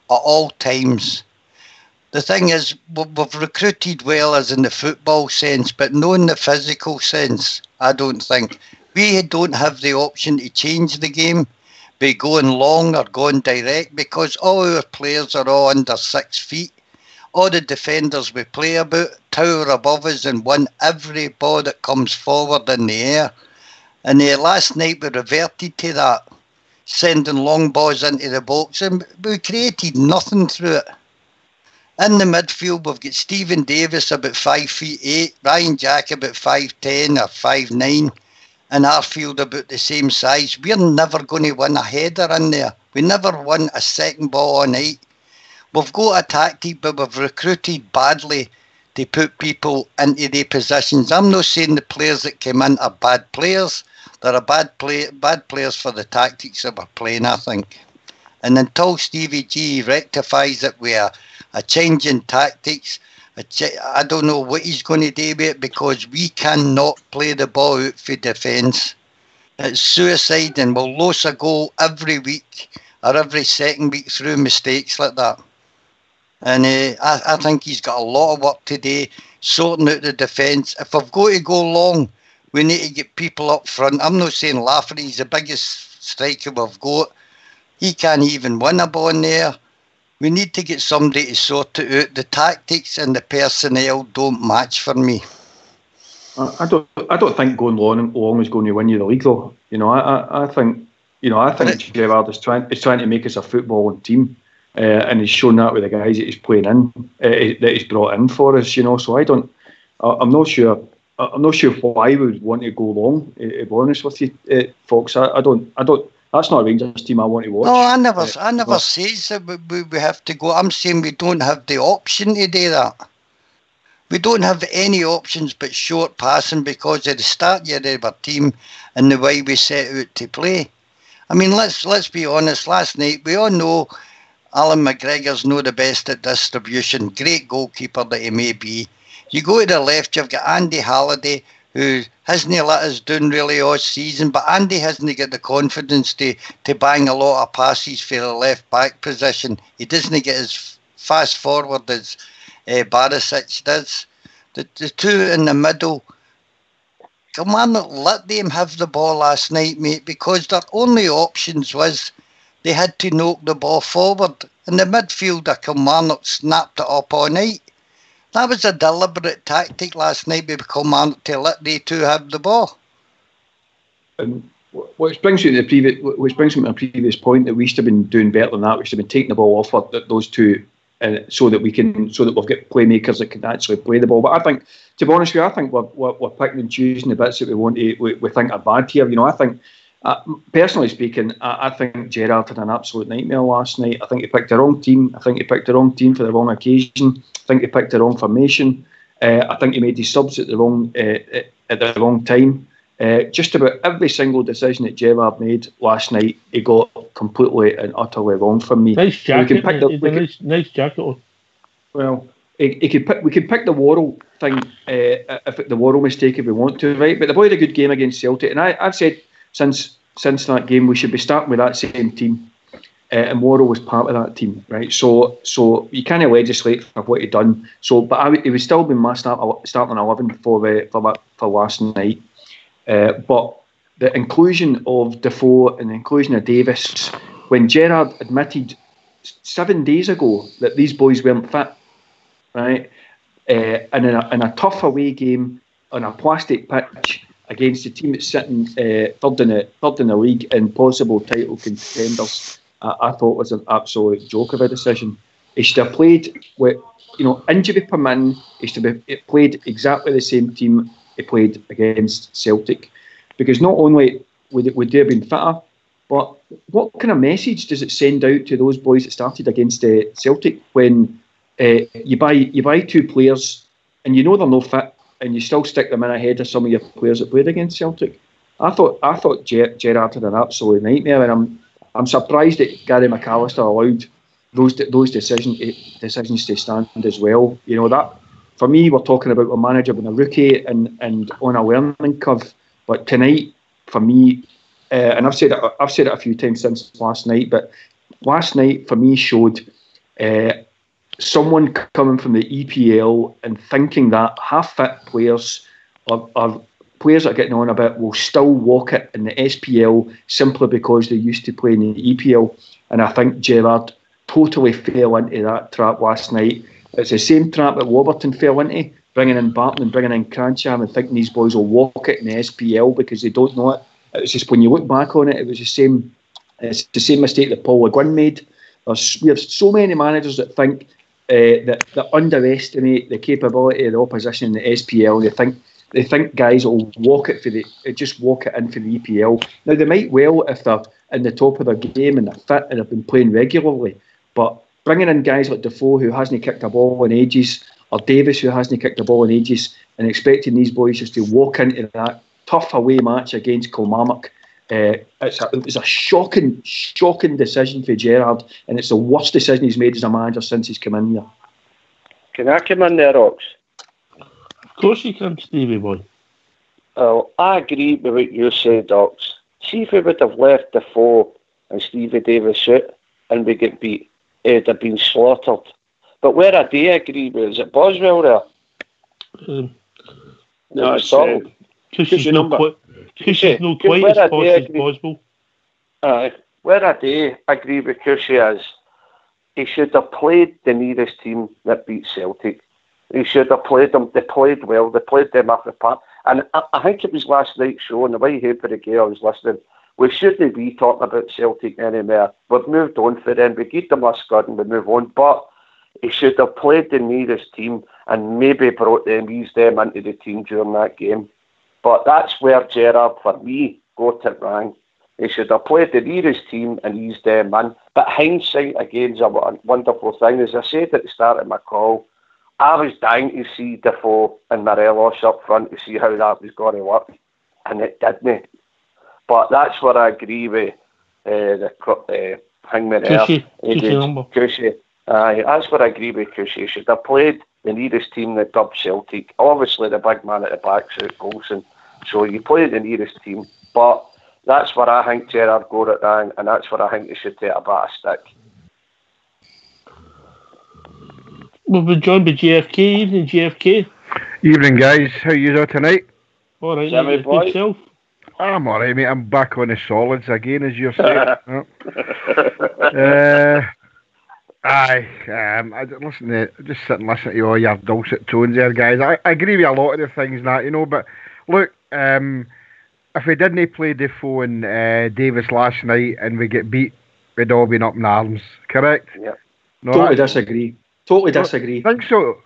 at all times. The thing is, we've recruited well as in the football sense, but not in the physical sense, I don't think. We don't have the option to change the game by going long or going direct, because all our players are all under 6 feet. All the defenders we play about tower above us and win every ball that comes forward in the air. And last night we reverted to that, sending long balls into the box, and we created nothing through it. In the midfield, we've got Stephen Davis about 5'8", Ryan Jack about 5'10" or 5'9", and Arfield about the same size. We're never going to win a header in there. We never won a second ball all night. We've got a tactic, but we've recruited badly to put people into their positions. I'm not saying the players that came in are bad players. They're bad players for the tactics that we're playing, I think. And until Stevie G rectifies it with a change in tactics, I don't know what he's going to do with it, because we cannot play the ball out for defence. It's suicide, and we'll lose a goal every week or every second week through mistakes like that. And I think he's got a lot of work to do, sorting out the defence. If we've got to go long, we need to get people up front. I'm not saying Lafferty's the biggest striker we've got. He can't even win a ball in there. We need to get somebody to sort it out. The tactics and the personnel don't match for me. I don't think going long is going to win you the league, though. I think Gerrard is trying to make us a footballing team. And he's shown that with the guys that he's playing in, that he's brought in for us. So I'm not sure why we would want to go long. To be honest with you, folks, I don't. That's not a Rangers team I want to watch. No, I never says that we have to go. I'm saying we don't have the option to do that. We don't have any options but short passing because of the start of our team and the way we set out to play. I mean, let's be honest. Last night, we all know Alan McGregor's no the best at distribution, great goalkeeper that he may be. You go to the left, you've got Andy Halliday, who hasn't let us down really all season, but Andy hasn't got the confidence to bang a lot of passes for the left back position. He doesn't get as fast forward as Barisic does. The two in the middle, come on, let them have the ball last night, mate, because their only options was they had to knock the ball forward. And the midfielder, Kilmarnock, snapped it up all night. That was a deliberate tactic last night by Kilmarnock to let they two have the ball. Which brings me to my previous point that we should have been doing better than that. We should have been taking the ball off those two, so that we've got playmakers that can actually play the ball. But I think, to be honest with you, I think we're picking and choosing the bits that we think are bad here. I think. Personally speaking, I think Gerrard had an absolute nightmare last night. I think he picked the wrong team. I think he picked the wrong team for the wrong occasion. I think he picked the wrong formation. I think he made his subs at the wrong time. Just about every single decision that Gerrard made last night, he got completely and utterly wrong from me. Nice jacket. Nice jacket. Well, we could pick the Worrell thing, the Worrell mistake if we want to, right? But the boy had a good game against Celtic, and I've said since that game we should be starting with that same team, and Worrell was part of that team, right? So you can't legislate for what he done. But he would still be my starting 11 for last night. But the inclusion of Defoe and the inclusion of Davis, when Gerrard admitted 7 days ago that these boys weren't fit, right? And in a tough away game on a plastic pitch against a team that's sitting third in the league and possible title contenders, I thought was an absolute joke of a decision. He should have played with, injury permitting. He should have played exactly the same team he played against Celtic, because not only would they have been fitter, but what kind of message does it send out to those boys that started against Celtic when you buy 2 players and they're not fit, and you still stick them in ahead of some of your players that played against Celtic? I thought Gerrard had an absolute nightmare, and I'm surprised that Gary McAllister allowed those decisions to stand as well. You know, that for me, we're talking about a manager being a rookie and on a learning curve. But tonight, for me, and I've said it a few times since last night, but last night for me showed someone coming from the EPL and thinking that half-fit players are players that are getting on a bit will still walk it in the SPL simply because they're used to playing in the EPL. And I think Gerrard totally fell into that trap last night. It's the same trap that Warburton fell into, bringing in Barton and bringing in Crancham and thinking these boys will walk it in the SPL because they don't know it. It was just, when you look back on it, it was the same. It's the same mistake that Paul Le Guen made. We have so many managers that think that underestimate the capability of the opposition in the SPL. They think guys will walk it just walk it in for the EPL. Now they might well if they're in the top of their game and they're fit and have been playing regularly. But bringing in guys like Defoe, who hasn't kicked a ball in ages, or Davis, who hasn't kicked a ball in ages, and expecting these boys just to walk into that tough away match against Kilmarnock, it was a shocking decision for Gerrard, and it's the worst decision he's made as a manager since he's come in here. Can I come in there, Ox? Of course you can, Stevie boy. Oh, I agree with what you said, Ox. See if we would have left Defoe and Stevie Davis out and we get beat, it'd have been slaughtered. But where I do agree with, is it Boswell there? No, it's because she's not quite as posh as Boswell. Where I do agree with Cushy is he should have played the nearest team that beat Celtic. He should have played them. They played well. They played them off the park. And I think it was last night's show, and the way he put it, I was listening. We shouldn't be talking about Celtic anymore. We've moved on for them. We get them last God and we move on. But he should have played the nearest team and maybe eased them into the team during that game. But that's where Gerrard, for me, got it wrong. He should have played the nearest team and eased them in. But hindsight, again, is a wonderful thing. As I said at the start of my call, I was dying to see Defoe and Morelos up front to see how that was going to work. And it didn't. But that's where I agree with the Hangman Cushy. Cushy. That's where I agree with Cushy. He should have played the nearest team that dubbed Celtic. Obviously, the big man at the back's out Golson. So you play the nearest team. But that's where I think Gerrard got it wrong, and that's where I think he should take a bit of stick. We've been joined by JFK. Evening, JFK. Evening, guys. How you doing tonight? All right, Jimmy boy. Yourself? I'm all right, mate. I'm back on the solids again, as you're saying. I just sit and listen to all your dulcet tones there, guys. I agree with a lot of the things that, you know, but look, if we didn't play Defoe and Davis last night and we get beat, we'd all been up in arms, correct? Yeah. No, totally disagree. Think so?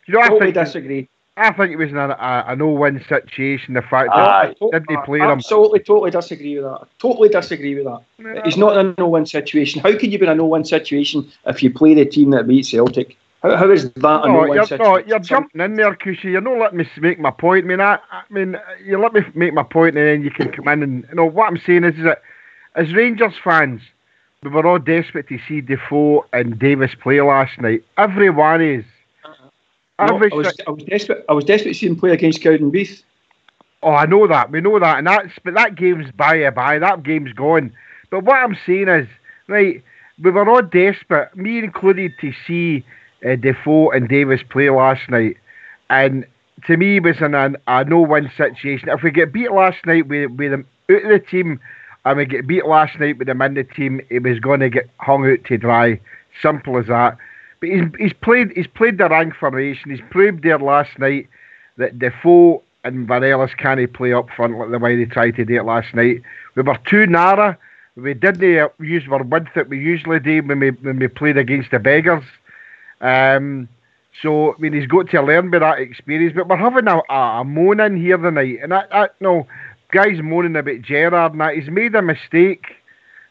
You know, totally disagree. I think it was a no-win situation. The fact that didn't play them. Totally disagree with that. Totally disagree with that. Yeah. It's not a no-win situation. How can you be in a no-win situation if you play the team that beats Celtic? How is that a no-win situation? No, you're jumping in there, Cushy. You're not letting me make my point. I mean, you let me make my point and then you can come in and... You know, what I'm saying is that as Rangers fans, we were all desperate to see Defoe and Davis play last night. Everyone is. I was desperate to see him play against Cowdenbeath. Oh, I know that. We know that. But that game's by. That game's gone. But what I'm saying is, right, we were all desperate, me included, to see Defoe and Davis play last night. And to me, it was a no-win situation. If we get beat last night with them out of the team, and we get beat last night with them in the team, it was going to get hung out to dry. Simple as that. But he's played the rank formation. He's proved there last night that Defoe and Morelos can't play up front like the way they tried to do it last night. We were too narrow. We didn't use our width that we usually do when we played against the beggars. So I mean, he's got to learn by that experience. But we're having a moan in here tonight, and I no guys moaning about Gerrard and that. He's made a mistake.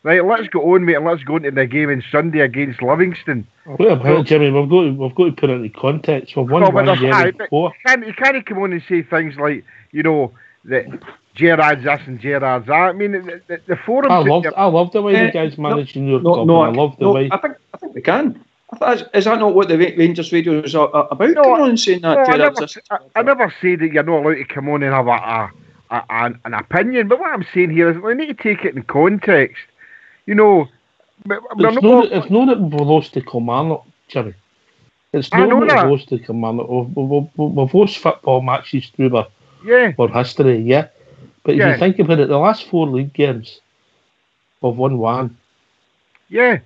Right, let's go on, mate, and let's go into the game on Sunday against Livingston. Wait a minute, Jimmy, we've got to put it into context. We've won 1-0 before. You can't come on and say things like, you know, that Gerard's this and Gerard's that. I mean, the forum. I love the way the guys managing your club. No, I love the way. I think they can. Is that not what the Rangers radio is about? No, coming on and saying that Gerard's I never say that you're not allowed to come on and have an opinion. But what I'm saying here is we need to take it in context. You know, it's not that we've lost to Kilmarnock, Jimmy. It's not that we've lost to Kilmarnock. We've lost football matches through our history, yeah. But if you think about it, the last 4 league games, we've won 1. Yeah.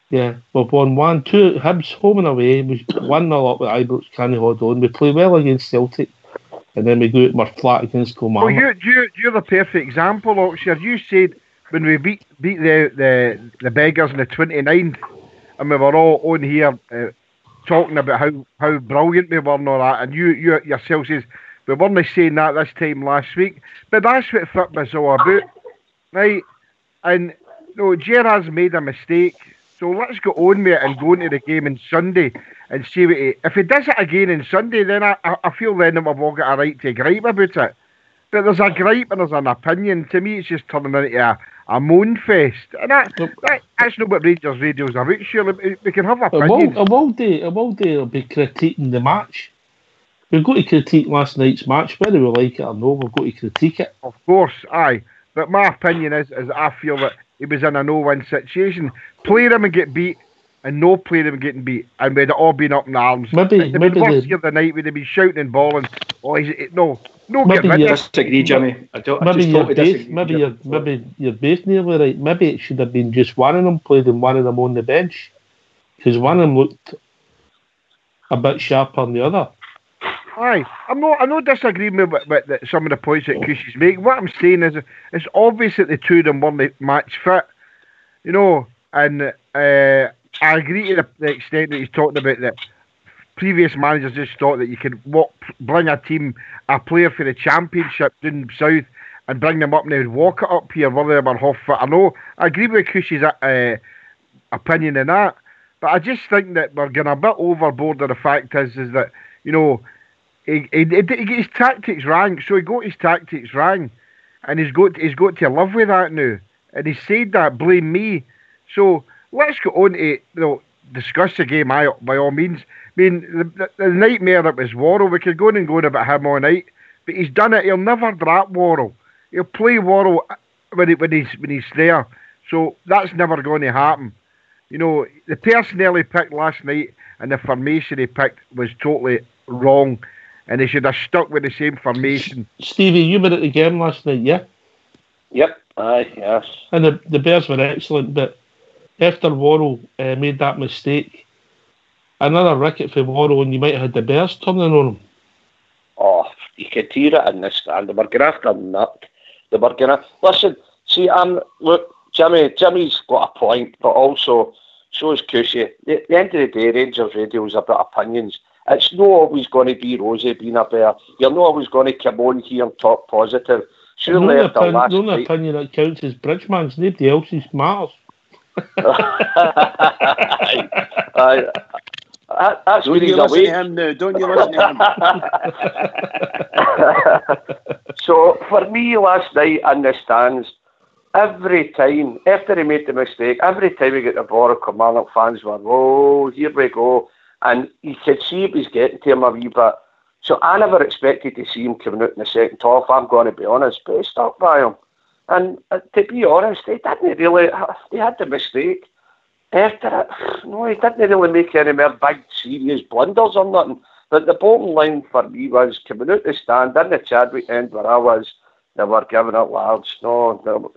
Yeah, we've won 1, 2, Hibs home and away. We 1-0 up with Ibrox, can't hold on. We play well against Celtic, and then we go out and we're flat against Kilmarnock. Well, you're the perfect example, Oxford. You said when we beat the Beggars in the 29th, and we were all on here talking about how brilliant we were and all that, and you yourself says, we weren't saying that this time last week, but that's what football's all about, right? And Gerard's made a mistake, so let's go on with it and go into the game on Sunday and see what if he does it again on Sunday, then I feel then that we've all got a right to gripe about it. But there's a gripe and there's an opinion. To me, it's just turning into a moan fest, and that's not what Rangers radio's about. Surely we can have opinions. It'll be critiquing the match. We've got to critique last night's match, whether we like it or no. We've got to critique it. Of course, aye. But my opinion is I feel that he was in a no-win situation. Play him and get beat, and no play him getting beat, and we'd all been up in arms. Maybe worse here the night we'd have been shouting and bawling. Oh, no. I disagree, Jimmy. Maybe you're both nearly right. Maybe it should have been just one of them played and one of them on the bench, because one of them looked a bit sharper than the other. Aye, I'm not disagreeing with some of the points that Cushy's making. What I'm saying is, it's obvious that the two of them weren't match fit, and I agree to the extent that he's talking about that previous managers just thought that you could bring a player for the championship down south and bring them up and they would walk it up here whether they were half fit. I agree with Cushy's opinion on that, but I just think that we're getting a bit overboard. And the fact is that, he got his tactics wrong, so he got his tactics wrong, and he's got to live with that now. And he said that, blame me. So let's go on to discuss the game by all means. I mean, the nightmare that was Worrell, we could go on and go on about him all night, but he's done it. He'll never drop Worrell. He'll play Worrell when he's there. So that's never going to happen. The personnel he picked last night and the formation he picked was totally wrong, and he should have stuck with the same formation. Stevie, you were at the game last night, yeah? Yep, aye, yes. And the Bears were excellent, but after Worrell made that mistake, another ricket for Worrell, and you might have had the Bears turning on him. Oh, you could hear it in the stand. They were going after nut. They were going to... Listen, see, look, Jimmy's got a point, but also, so is Cushy. At the end of the day, Rangers Radio is about opinions. It's not always going to be rosy being a Bear. You're not always going to come on here and talk positive. Surely after last night... The only opinion that counts is Bridgman's. Nobody else's matters. That's don't you listen to him now. Don't you listen to him. So for me last night in the stands, every time after he made the mistake, every time he got the ball, Kilmarnock fans were, oh, here we go, and you could see it was getting to him a wee bit. So I never expected to see him coming out in the second half, I'm going to be honest, but he stuck by him. And to be honest, he didn't really, he had the mistake. After it, no, he didn't really make any more big, serious blunders or nothing. But the bottom line for me was coming out the stand in the Chadwick end where I was, they were giving it large. No.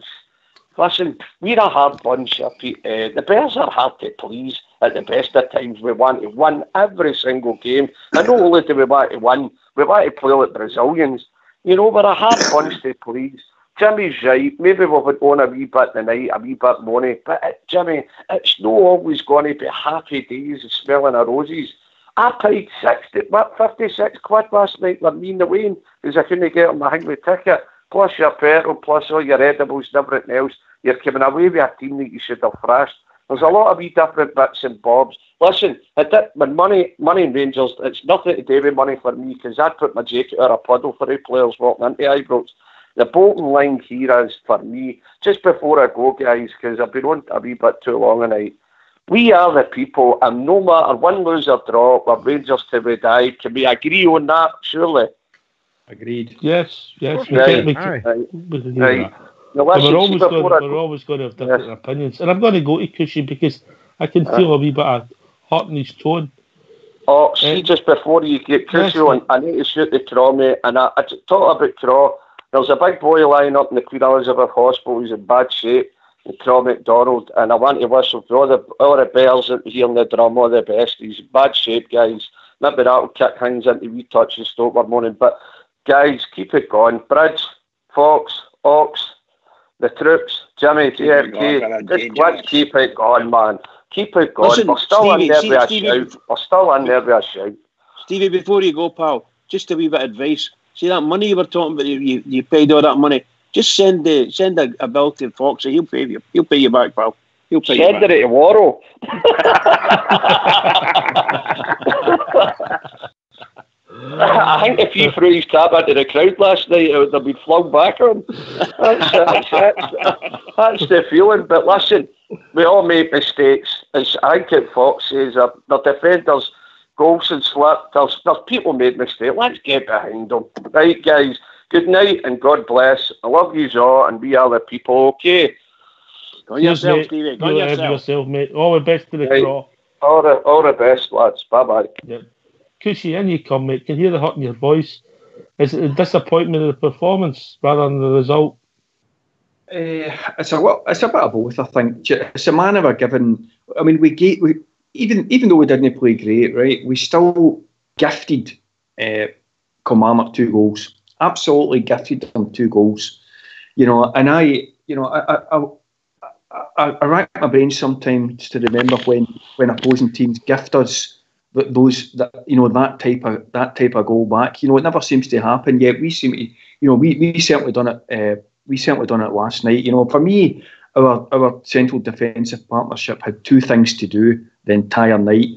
Listen, we're a hard bunch. The Bears are hard to please at the best of times. We want to win every single game. And not only do we want to win, we want to play like Brazilians. We're a hard bunch to please. Jimmy's right. Maybe we would own a wee bit tonight, a wee bit money. But Jimmy, it's not always going to be happy days of smelling of roses. I paid 56 quid last night for me and the Wayne because I couldn't get on my Hingley ticket. Plus your petrol, plus all your edibles and everything else. You're coming away with a team that you should have thrashed. There's a lot of wee different bits and bobs. Listen, when money in Rangers, it's nothing to do with money for me, because I'd put my jacket or a puddle for the players walking into Ibrox. The bottom line here is, for me, just before I go, guys, because I've been on a wee bit too long tonight, we are the people, and no matter win, lose or draw, we're Rangers till we die. Can we agree on that, surely? Agreed. Yes. Right. We can do Right. that. Now, But listen, we're always going to have different opinions. And I'm going to go to Cushy because I can feel a wee bit of hot in his tone. Oh, see, just before you get Cushy on, I need to shoot the Craw, mate. And I talk about Craw. There's a big boy lying up in the Queen Elizabeth Hospital. He's in bad shape. And Craw McDonald, and I want to whistle for all the bells that here in the drum, all the best. He's in bad shape, guys. Maybe that'll kick things into wee touch and stop our morning. But guys, keep it going. Bridge, Fox, Ox, the troops, Jimmy, JFK. Let's keep it going, man. Keep it going. Listen, we're still in there with a Stevie, shout. We're still in there with a shout. Stevie, before you go, pal, just a wee bit of advice. See that money you were talking about? You paid all that money. Just send a bill to Foxy. He'll pay you. He'll pay you back, pal. He'll pay you back. Send it to Warrow. I think if he threw his tab into the crowd last night, it would have been flung back on him. That's the feeling. But listen, we all make mistakes. As I think at Fox says, the defenders, goals and slip. There's people made mistakes. Let's get behind them. Right, guys? Good night and God bless. I love you all, and we are the people, okay? Go on yourself, Stevie. Go on yourself, mate. All the best to the Craw. All the best, lads. Bye-bye. Yeah. Cushy, in you come, mate. Can hear the hurt in your voice. Is it a disappointment of the performance rather than the result? It's a bit of both, I think. It's a man of a given. I mean, even though we didn't play great, right? We still gifted Kilmarnock 2 goals. Absolutely gifted them 2 goals. And I rack my brain sometimes to remember when opposing teams gift us that type of goal back. It never seems to happen. Yet we seem to, we certainly done it. We certainly done it last night. For me, our central defensive partnership had 2 things to do the entire night,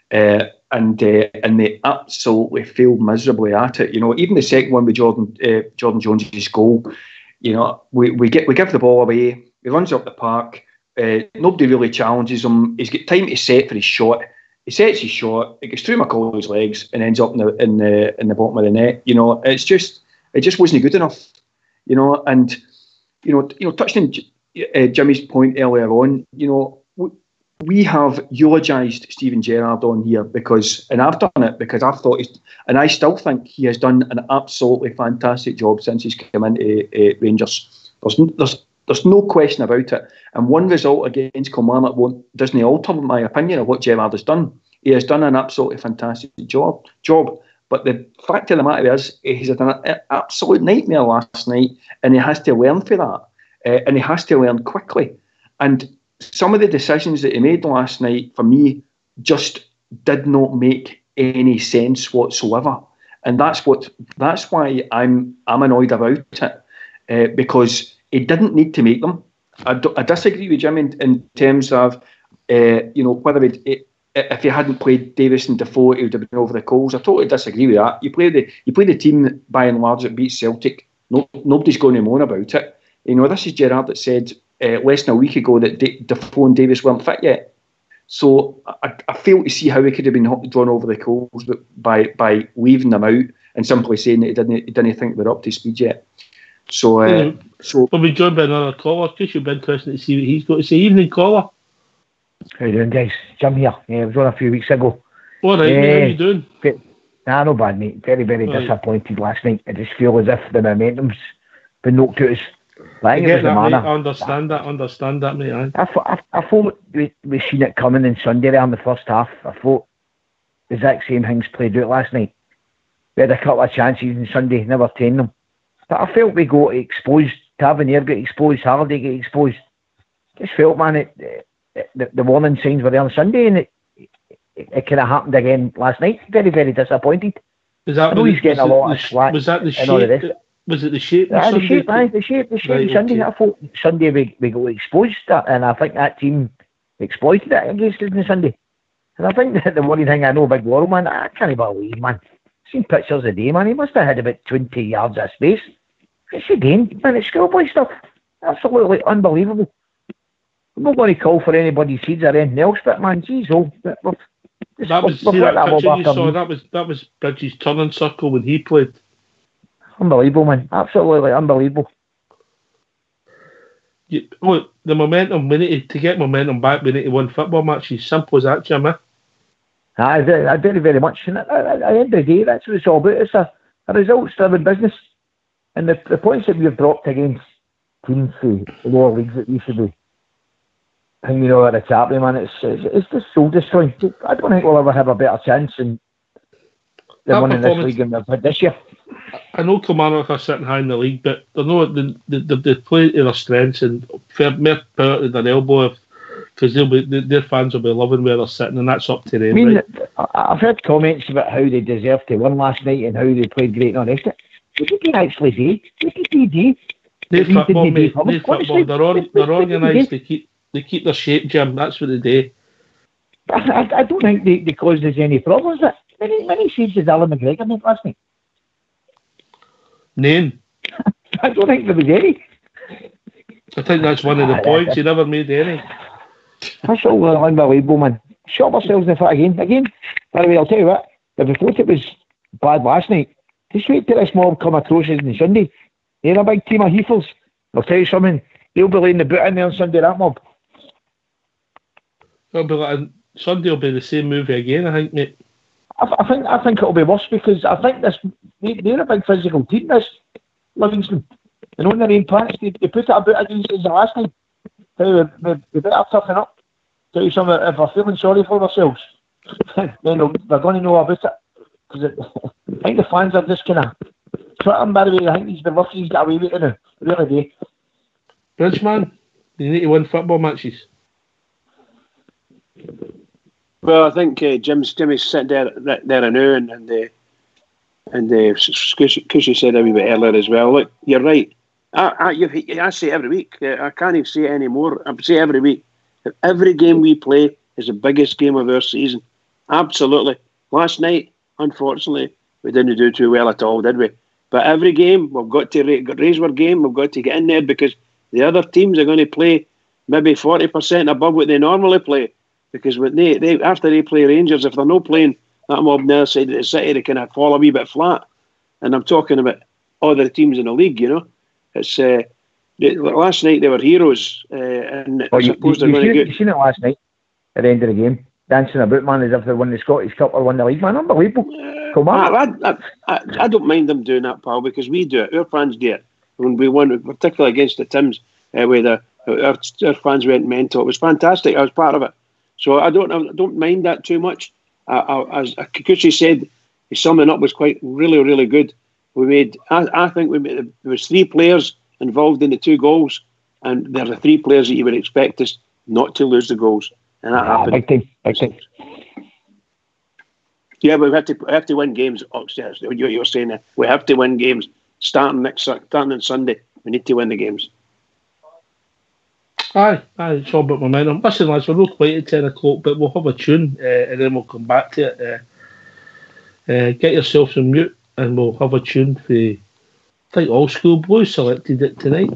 and they absolutely failed miserably at it. Even the second one with Jordan Jones' goal. We give the ball away. He runs up the park. Nobody really challenges him. He's got time to set for his shot. He sets his shot. It gets through McCauley's legs and ends up in the bottom of the net. It just wasn't good enough. And touching on Jimmy's point earlier on, we have eulogised Steven Gerrard on here and I've done it because I've thought and I still think he has done an absolutely fantastic job since he's come into Rangers. There's no question about it. And one result against Kilmarnock doesn't alter my opinion of what Gerrard has done. He has done an absolutely fantastic job. But the fact of the matter is, he's had an absolute nightmare last night, and he has to learn for that. And he has to learn quickly. And some of the decisions that he made last night, for me, just did not make any sense whatsoever. And that's why I'm annoyed about it, because he didn't need to make them. I disagree with Jim in terms of whether if he hadn't played Davis and Defoe, he would have been over the coals. I totally disagree with that. You play the team by and large that beats Celtic. Nobody's going to moan about it. This is Gerrard that said less than a week ago that Defoe and Davis weren't fit yet. So I fail to see how he could have been drawn over the coals by leaving them out and simply saying that he didn't think they're up to speed yet. So we'll be joined by another caller. Just you'll be interested to see what he's got to say. Evening, caller. How you doing, guys? Jim here. I was on a few weeks ago. All right, mate, how you doing? No bad, mate. Very, very disappointed last night. I just feel as if the momentum's been knocked out. I think it was the manner. I understand that, mate. I thought we seen it coming on Sunday there in the first half. I thought the exact same things played out last night. We had a couple of chances on Sunday, never taken them. But I felt we got exposed. Tavernier got exposed. Hardy got exposed. Just felt, man, the warning signs were there on Sunday, and it could have happened again last night. Very, very disappointed. I know he's getting a lot of slack. Was that the shape? Was it the shape? The shape, right? The shape right. Sunday. I thought Sunday we got exposed, and I think that team exploited it against us on Sunday. And I think that the worrying thing, I know Big Worrell, man, I can't believe, man. I've seen pictures of the day, man. He must have had about 20 yards of space. It's again, man, it's schoolboy stuff. Absolutely unbelievable. I'm not going to call for anybody's seeds or anything else, but man, geez, that was that was Bridges' turning circle when he played. Unbelievable, man. Absolutely unbelievable. Look, the momentum, we need to get momentum back, we need to win football matches. Simple as that, Jim. I very, very much. And at the end of the day, that's what it's all about. It's a results-driven business. And the points that we've dropped against teams from lower leagues that we should be hanging over the top, man, it's just soul destroying. I don't think we'll ever have a better chance than winning this league than we've had this year. I know Kilmarnock are sitting high in the league, but they know they play to their strengths and more power to their elbow, because their fans will be loving where they're sitting, and that's up to them. I mean, right? I've heard comments about how they deserved to win last night and how they played great and all the rest of it. What did they actually do? What did they do? They're football, mate. They're football. They're organised. They keep their shape, Jim. That's what they do. I don't think they caused us any problems. But many saves did Alan McGregor make last night? Name. I don't think there was any. I think that's one of the points. He never made any. That's all unbelievable, man. Shot ourselves in the foot again. By the way, I'll tell you what. If we thought it was bad last night, just wait till this mob come atrocious on Sunday. They're a big team of heifers. I'll tell you something. They'll be laying the boot in there on Sunday, that mob. Sunday will be the same movie again, I think, mate. I think it'll be worse, because I think they're a big physical team, this Livingston. And on their own pants, they put it about against us last night. We better toughen up. Tell you something, if we're feeling sorry for ourselves, then they're going to know about it. Because I think the fans are just kind of twitting, by the way. I think these referees got away with it now. Really do. Bridgeman, you need to win football matches. Well, I think Jimmy's sitting there now, and Cushy said a wee bit earlier as well. Look, you're right. I say every week. I can't even say it anymore. I say every week that every game we play is the biggest game of our season. Absolutely. Last night, unfortunately, we didn't do too well at all, did we? But every game, we've got to raise our game. We've got to get in there, because the other teams are going to play maybe 40% above what they normally play. Because when they after they play Rangers, if they're not playing that mob on the other side of the city, they kind of fall a wee bit flat. And I'm talking about other teams in the league, you know. It's last night they were heroes, and I suppose they're going to get. You seen it last night at the end of the game, dancing about, man, as if they won the Scottish Cup or won the league, man. Unbelievable. Come on. I don't mind them doing that, pal, because we do it. Our fans do it. When we won, particularly against the Tims, where our fans went mental. It was fantastic. I was part of it. So I don't mind that too much. As Kikuchi said, his summing up was really, really good. I think there was 3 players involved in the 2 goals, and they're the 3 players that you would expect us not to lose the goals, and that happened. Big time. Yeah, but we have to win games upstairs. You're saying that we have to win games starting on Sunday. We need to win the games. Aye, it's all about momentum. Listen, lads, we're not quite at 10 o'clock, but we'll have a tune and then we'll come back to it. Get yourselves on mute and we'll have a tune for, I think, All School Blues selected it tonight.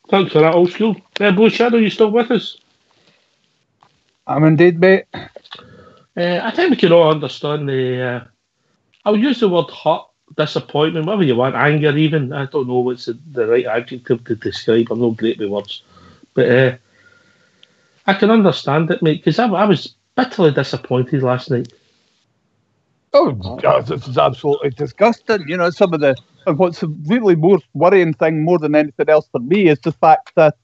Thanks for that, old school. Blue Shadow, you still with us? I'm indeed, mate. I think we can all understand the. I'll use the word hurt, disappointment, whatever you want, anger even. I don't know what's the right adjective to describe. I'm not great with words. But I can understand it, mate, because I was bitterly disappointed last night. Oh, God, this is absolutely disgusting. You know, some of the. And what's really more worrying thing, more than anything else for me, is the fact that,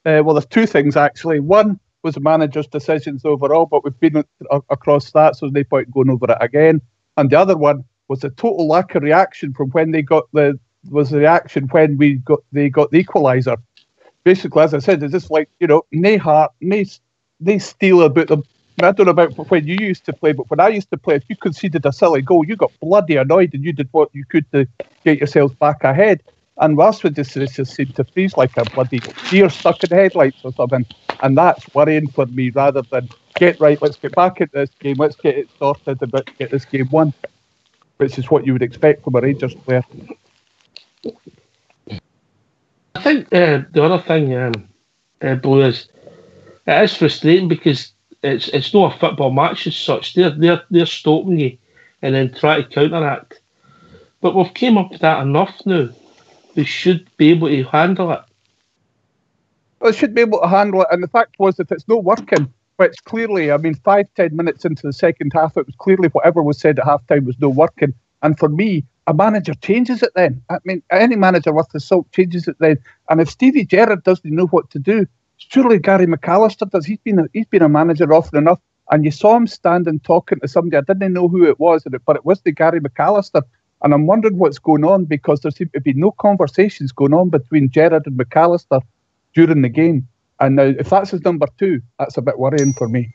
well, there's two things actually. One was the manager's decisions overall, but we've been across that, so there's no point going over it again. And the other one was the total lack of reaction from when they got the reaction when they got the equaliser. Basically, as I said, it's just like, you know, no heart, no steel about them. I don't know about when you used to play, but when I used to play, if you conceded a silly goal, you got bloody annoyed and you did what you could to get yourselves back ahead. And Rashford just seemed to freeze like a bloody deer stuck in headlights or something. And that's worrying for me rather than let's get back into this game, let's get it sorted and let's get this game won, which is what you would expect from a Rangers player. I think the other thing, Blue, is it is frustrating because it's not a football match as such. They're stopping you and then try to counteract. But we've came up with that enough now. We should be able to handle it. Well, they should be able to handle it. And the fact was, if it's not working, which clearly, I mean, 5-10 minutes into the second half, it was clearly whatever was said at halftime was not working. And for me, a manager changes it then. I mean, any manager worth his salt changes it then. And if Stevie Gerrard doesn't know what to do, surely Gary McAllister does. He's been a manager often enough. And you saw him standing talking to somebody. I didn't know who it was, but it was the Gary McAllister. And I'm wondering what's going on because there seem to be no conversations going on between Gerrard and McAllister during the game. And now, if that's his number two, that's a bit worrying for me.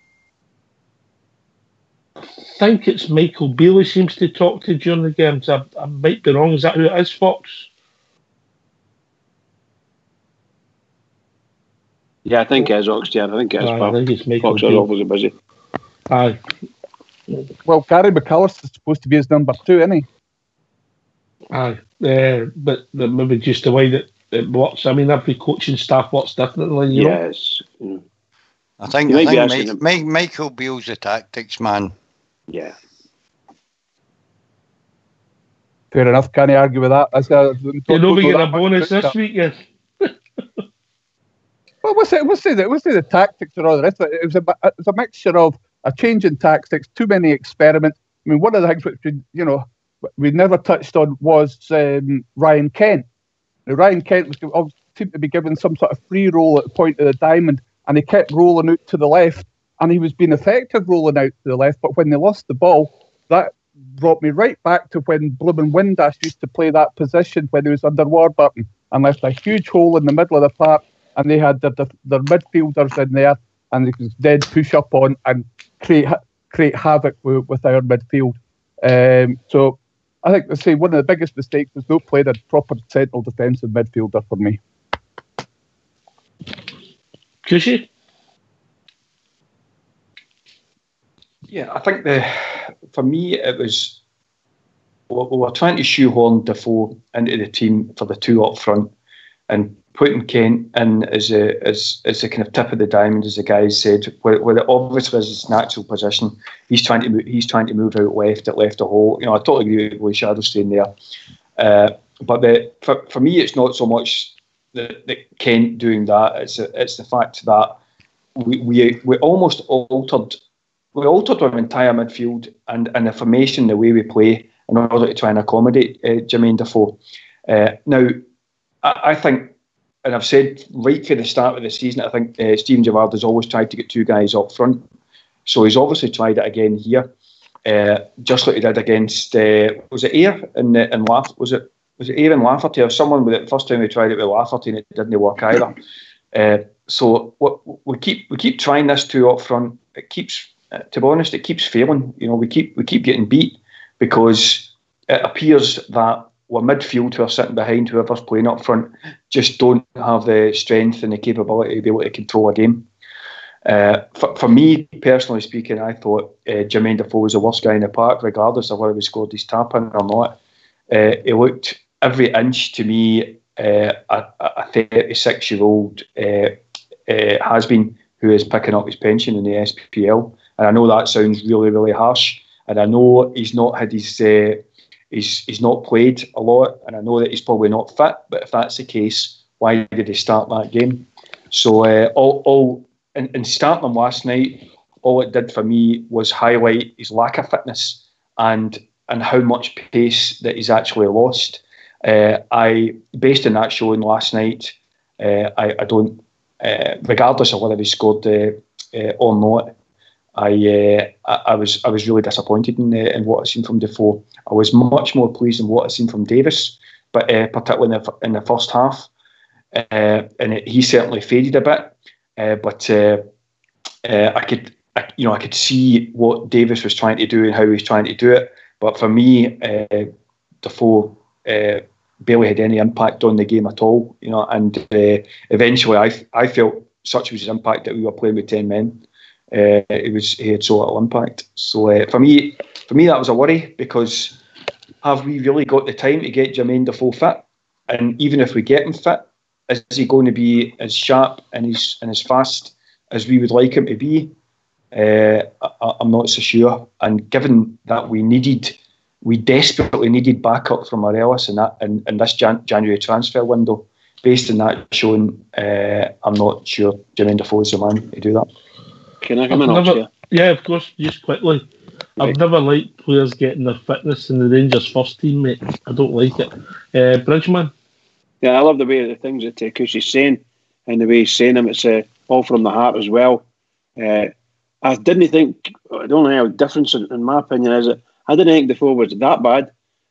I think it's Michael Beale who seems to talk to during the games. I might be wrong. Is that who it is, Fox? Yeah, I think it is Oxtear. I think it is. I think it's Michael Fox is obviously busy. Aye. Well, Gary McAllister's supposed to be his number two, isn't he? Aye. But maybe just the way that it works. I mean, every coaching staff works differently, you know? Yes. I think Michael Beale's the tactics man. Yeah. Fair enough. Can't argue with that. You know, we get a bonus this week, yes. Well, what's the tactics and all the rest of it? It was a mixture of a change in tactics, too many experiments. I mean, one of the things which we never touched on was Ryan Kent. Now, Ryan Kent seemed to be given some sort of free roll at the point of the diamond, and he kept rolling out to the left, and he was being effective rolling out to the left. But when they lost the ball, that brought me right back to when Bloomin' Windass used to play that position when he was under Warburton and left a huge hole in the middle of the park. And they had their midfielders in there, and they could then push up on and create havoc with our midfield. So I think, let's say, one of the biggest mistakes was not playing a proper central defensive midfielder for me. Cushy? Yeah, I think for me it was we were trying to shoehorn Defoe into the team for the two up front, and putting Kent in as the kind of tip of the diamond, as the guys said, where it obviously was his natural position. He's trying to move out left. It left a hole. You know, I totally agree with Willie Shadow staying there. But for me, it's not so much the Kent doing that. It's the fact that we almost altered our entire midfield and the formation, the way we play, in order to try and accommodate Jermaine Defoe. Now, I think, and I've said right from the start of the season, I think Steven Gerrard has always tried to get two guys up front. So he's obviously tried it again here, just like he did against was it Ayr in Lafferty? Was it Ayr and Lafferty or someone with it? First time we tried it with Lafferty and it didn't work either. So we keep trying this two up front. It keeps, to be honest, it keeps failing. You know, we keep getting beat because it appears that our midfield who are sitting behind whoever's playing up front just don't have the strength and the capability to be able to control a game. For me, personally speaking, I thought Jermaine Defoe was the worst guy in the park, regardless of whether he scored his tap in or not. He looked every inch to me a 36-year-old has-been who is picking up his pension in the SPL. And I know that sounds really, really harsh. And I know he's not had he's not played a lot, and I know that he's probably not fit. But if that's the case, why did he start that game? So in starting him last night, all it did for me was highlight his lack of fitness and how much pace that he's actually lost. Based on that showing last night, I don't, regardless of whether he scored or not, I was really disappointed in what I've seen from Defoe. I was much more pleased in what I've seen from Davis, but particularly in the first half, and he certainly faded a bit. But I could see what Davis was trying to do and how he was trying to do it. But for me, Defoe barely had any impact on the game at all. And eventually, I felt such was his impact that we were playing with 10 men. He had so little impact. So for me, that was a worry, because have we really got the time to get Jermaine Defoe fit? And even if we get him fit, is he going to be as sharp and as fast as we would like him to be? I'm not so sure. And given that we desperately needed backup from Morelos in this January transfer window, based on that showing, I'm not sure Jermaine Defoe is the man to do that. Can I come in on here? Yeah, of course, just quickly. Right. I've never liked players getting their fitness in the Rangers first team, mate. I don't like it. Bridgman? Yeah, I love the way the things that Kush is saying, and the way he's saying them. It's all from the heart as well. I didn't think, I don't know how difference in my opinion is it. I didn't think Defoe was that bad.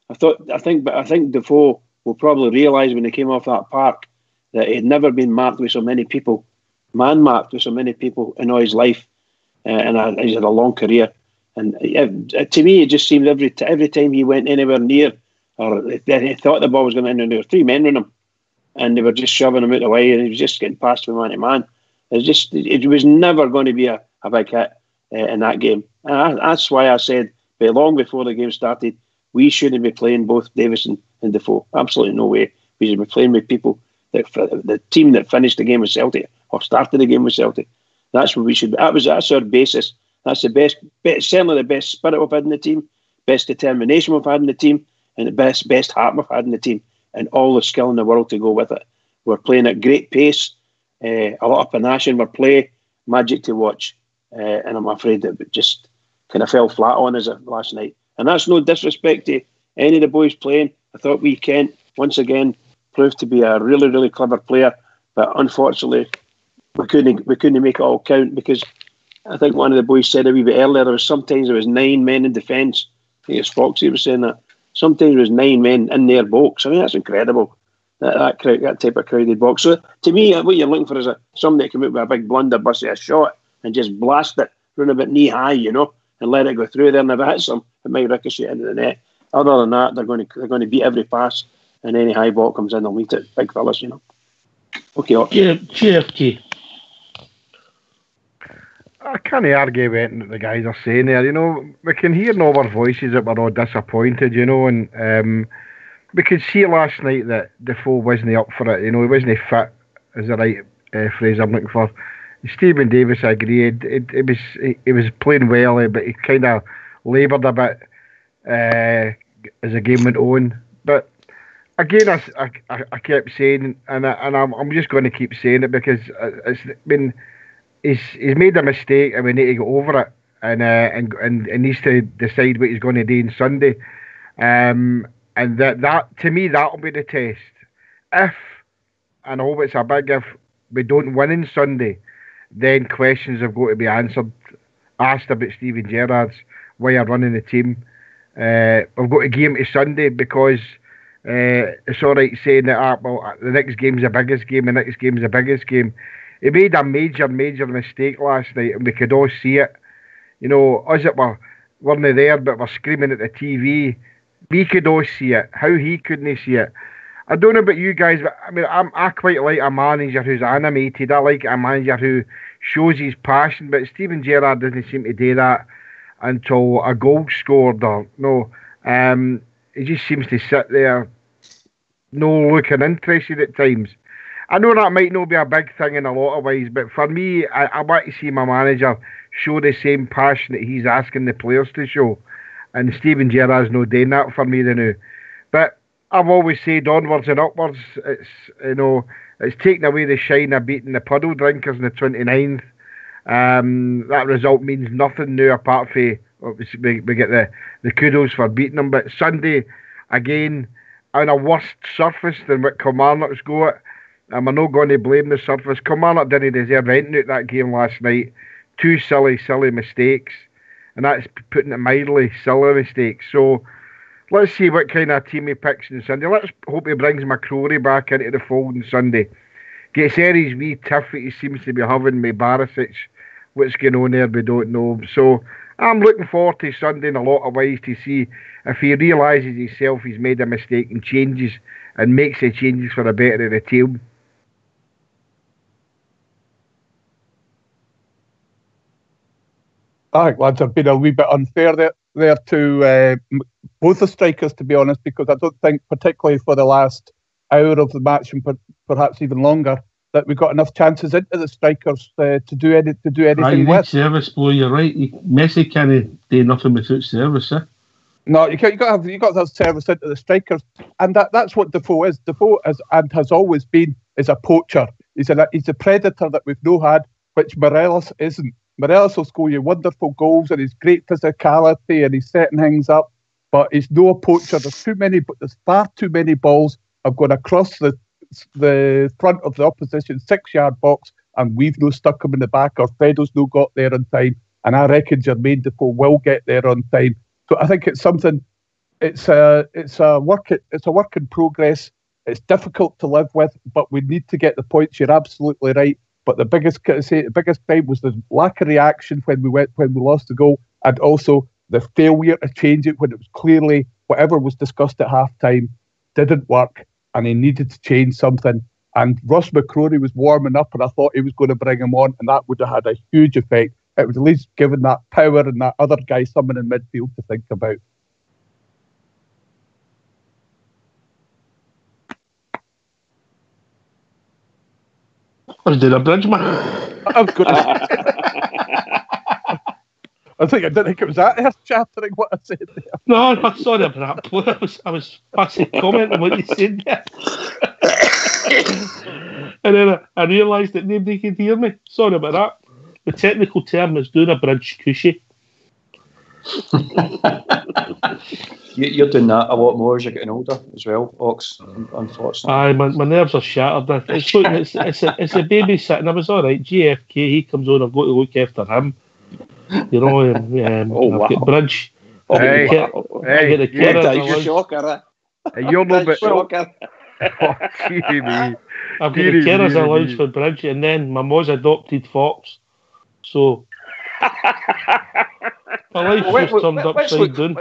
I think Defoe will probably realise when he came off that park that he had never been marked with so many people, man-marked with so many people in all his life, and he's had a long career. And to me, it just seemed every time he went anywhere near, or he thought the ball was going in, and there were 3 men on him, and they were just shoving him out of the way, and he was just getting passed from man to man. It was never going to be a big hit in that game. And that's why I said, long before the game started, we shouldn't be playing both Davis and Defoe. Absolutely no way. We should be playing with people the team that finished the game with Celtic or started the game with Celtic. That's what we should be. That's our basis. That's the best, certainly the best spirit we've had in the team, best determination we've had in the team, and the best heart we've had in the team, and all the skill in the world to go with it. We're playing at great pace, a lot of panache in our play, magic to watch. And I'm afraid that it just kind of fell flat on us last night. And that's no disrespect to any of the boys playing. I thought Kent, once again, proved to be a really, really clever player. But unfortunately, we couldn't make it all count, because I think one of the boys said a wee bit earlier, sometimes there was 9 men in defence. I think it's Foxy was saying that. Sometimes there was 9 men in their box. I mean, that's incredible. That type of crowded box. So to me, what you're looking for is somebody that come out with a big blunderbuss of a shot and just blast it, run about knee high, and let it go through there. And if it hits them, it might ricochet into the net. Other than that, they're going to beat every pass, and any high ball comes in, they'll meet it. Big fellas, Okay. Yeah, JFK. I can't argue with anything the guys are saying there. We can hear in all our voices that we're all disappointed, and we could see last night that Defoe wasn't up for it. He wasn't fit, is the right phrase I'm looking for. Stephen Davis, I agree. He was playing well, but he kind of laboured a bit as the game went on. But again, I kept saying, and I'm just going to keep saying it, because he's made a mistake, and we need to get over it, and needs to decide what he's going to do on Sunday. And that to me, that'll be the test. If, and I hope it's a big if, we don't win on Sunday, then questions have got to be asked about Steven Gerrard's way of running the team. We've got to give him to Sunday, because it's all right saying that the next game's the biggest game, the next game's the biggest game. He made a major mistake last night, and we could all see it. Us that weren't there, but we're screaming at the TV. We could all see it. How he couldn't see it. I don't know about you guys, but I mean, I quite like a manager who's animated. I like a manager who shows his passion, but Steven Gerrard doesn't seem to do that until a goal scored. He just seems to sit there no looking interested at times. I know that might not be a big thing in a lot of ways, but for me, I want to see my manager show the same passion that he's asking the players to show. And Steven Gerrard's no doing that for me now. But I've always said onwards and upwards. It's it's taken away the shine of beating the puddle drinkers on the 29th. That result means nothing now apart from we get the kudos for beating them. But Sunday, again, on a worse surface than what Kilmarnock's got. I'm not going to blame the surface. Kilmarnock didn't deserve anything out that game last night. 2 silly mistakes. And that's putting it mildly, silly mistakes. So let's see what kind of team he picks on Sunday. Let's hope he brings McCrory back into the fold on Sunday. Gets Eddie's wee tiff that he seems to be having with Barisic. What's going on there, we don't know. So I'm looking forward to Sunday in a lot of ways to see if he realises himself he's made a mistake and changes and makes the changes for the better of the team. I think lads have been a wee bit unfair there to both the strikers, to be honest, because I don't think, particularly for the last hour of the match and perhaps even longer, that we got enough chances into the strikers to do anything with. Service, boy, you're right. Messi can't do nothing without service, eh? No, you got to have service into the strikers, and that's what Defoe is. Defoe is and has always been is a poacher. He's a predator that we've no had, which Morelos isn't. Morelos will score you wonderful goals and he's great physicality and he's setting things up, but he's no poacher. There's far too many balls have gone across the front of the opposition 6-yard box and we've no stuck him in the back or Fredo's no got there on time, and I reckon Jermaine Defoe will get there on time. So I think it's something. It's a work in progress. It's difficult to live with, but we need to get the points. You're absolutely right. But the biggest crime was the lack of reaction when we lost the goal, and also the failure to change it when it was clearly whatever was discussed at half time didn't work, and he needed to change something. And Ross McCrory was warming up, and I thought he was going to bring him on, and that would have had a huge effect. It would at least given that power and that other guy someone in midfield to think about. I was doing a bridge, man. I didn't think it was that earth-shattering what I said there. No, sorry about that. I was passing comment on what you said there. And then I realised that nobody could hear me. Sorry about that. The technical term is doing a bridge cushy. You're doing that a lot more as you're getting older as well, Ox, unfortunately. Aye, my nerves are shattered. It's a babysitting. I was all right. GFK, he comes on, I've got to look after him. You know, I've got Bridge. Hey, I get the carers. Shocker. You're no bit shocker. I've got the carers allowance for Bridge, and then my mom's adopted Fox. So my life just turned upside down.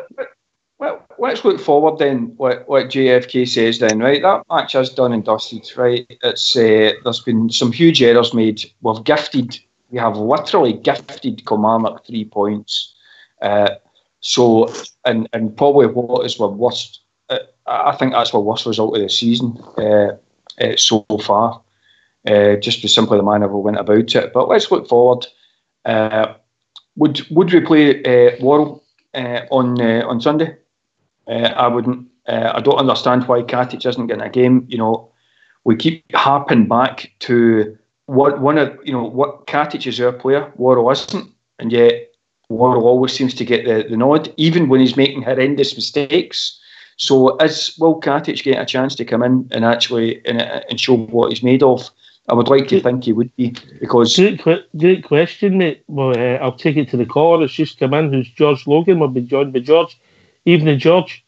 Well, let's look forward then. What JFK says then, right? That match is done and dusted, right? It's there's been some huge errors made. We have literally gifted Kilmarnock 3 points. So, and probably what is our worst. I think that's our worst result of the season so far. Just with simply the manner we went about it. But let's look forward. Would we play Worrell on Sunday? I wouldn't. I don't understand why Katic isn't getting a game. You know, we keep harping back to what Katic is our player, Worrell isn't, and yet Worrell always seems to get the nod, even when he's making horrendous mistakes. So, will Katic get a chance to come in and actually and show what he's made of? I would like to think he would be, because... Great question, mate. Well, I'll take it to the caller. It's just come in, who's George Logan. We'll be joined by George. Evening, George.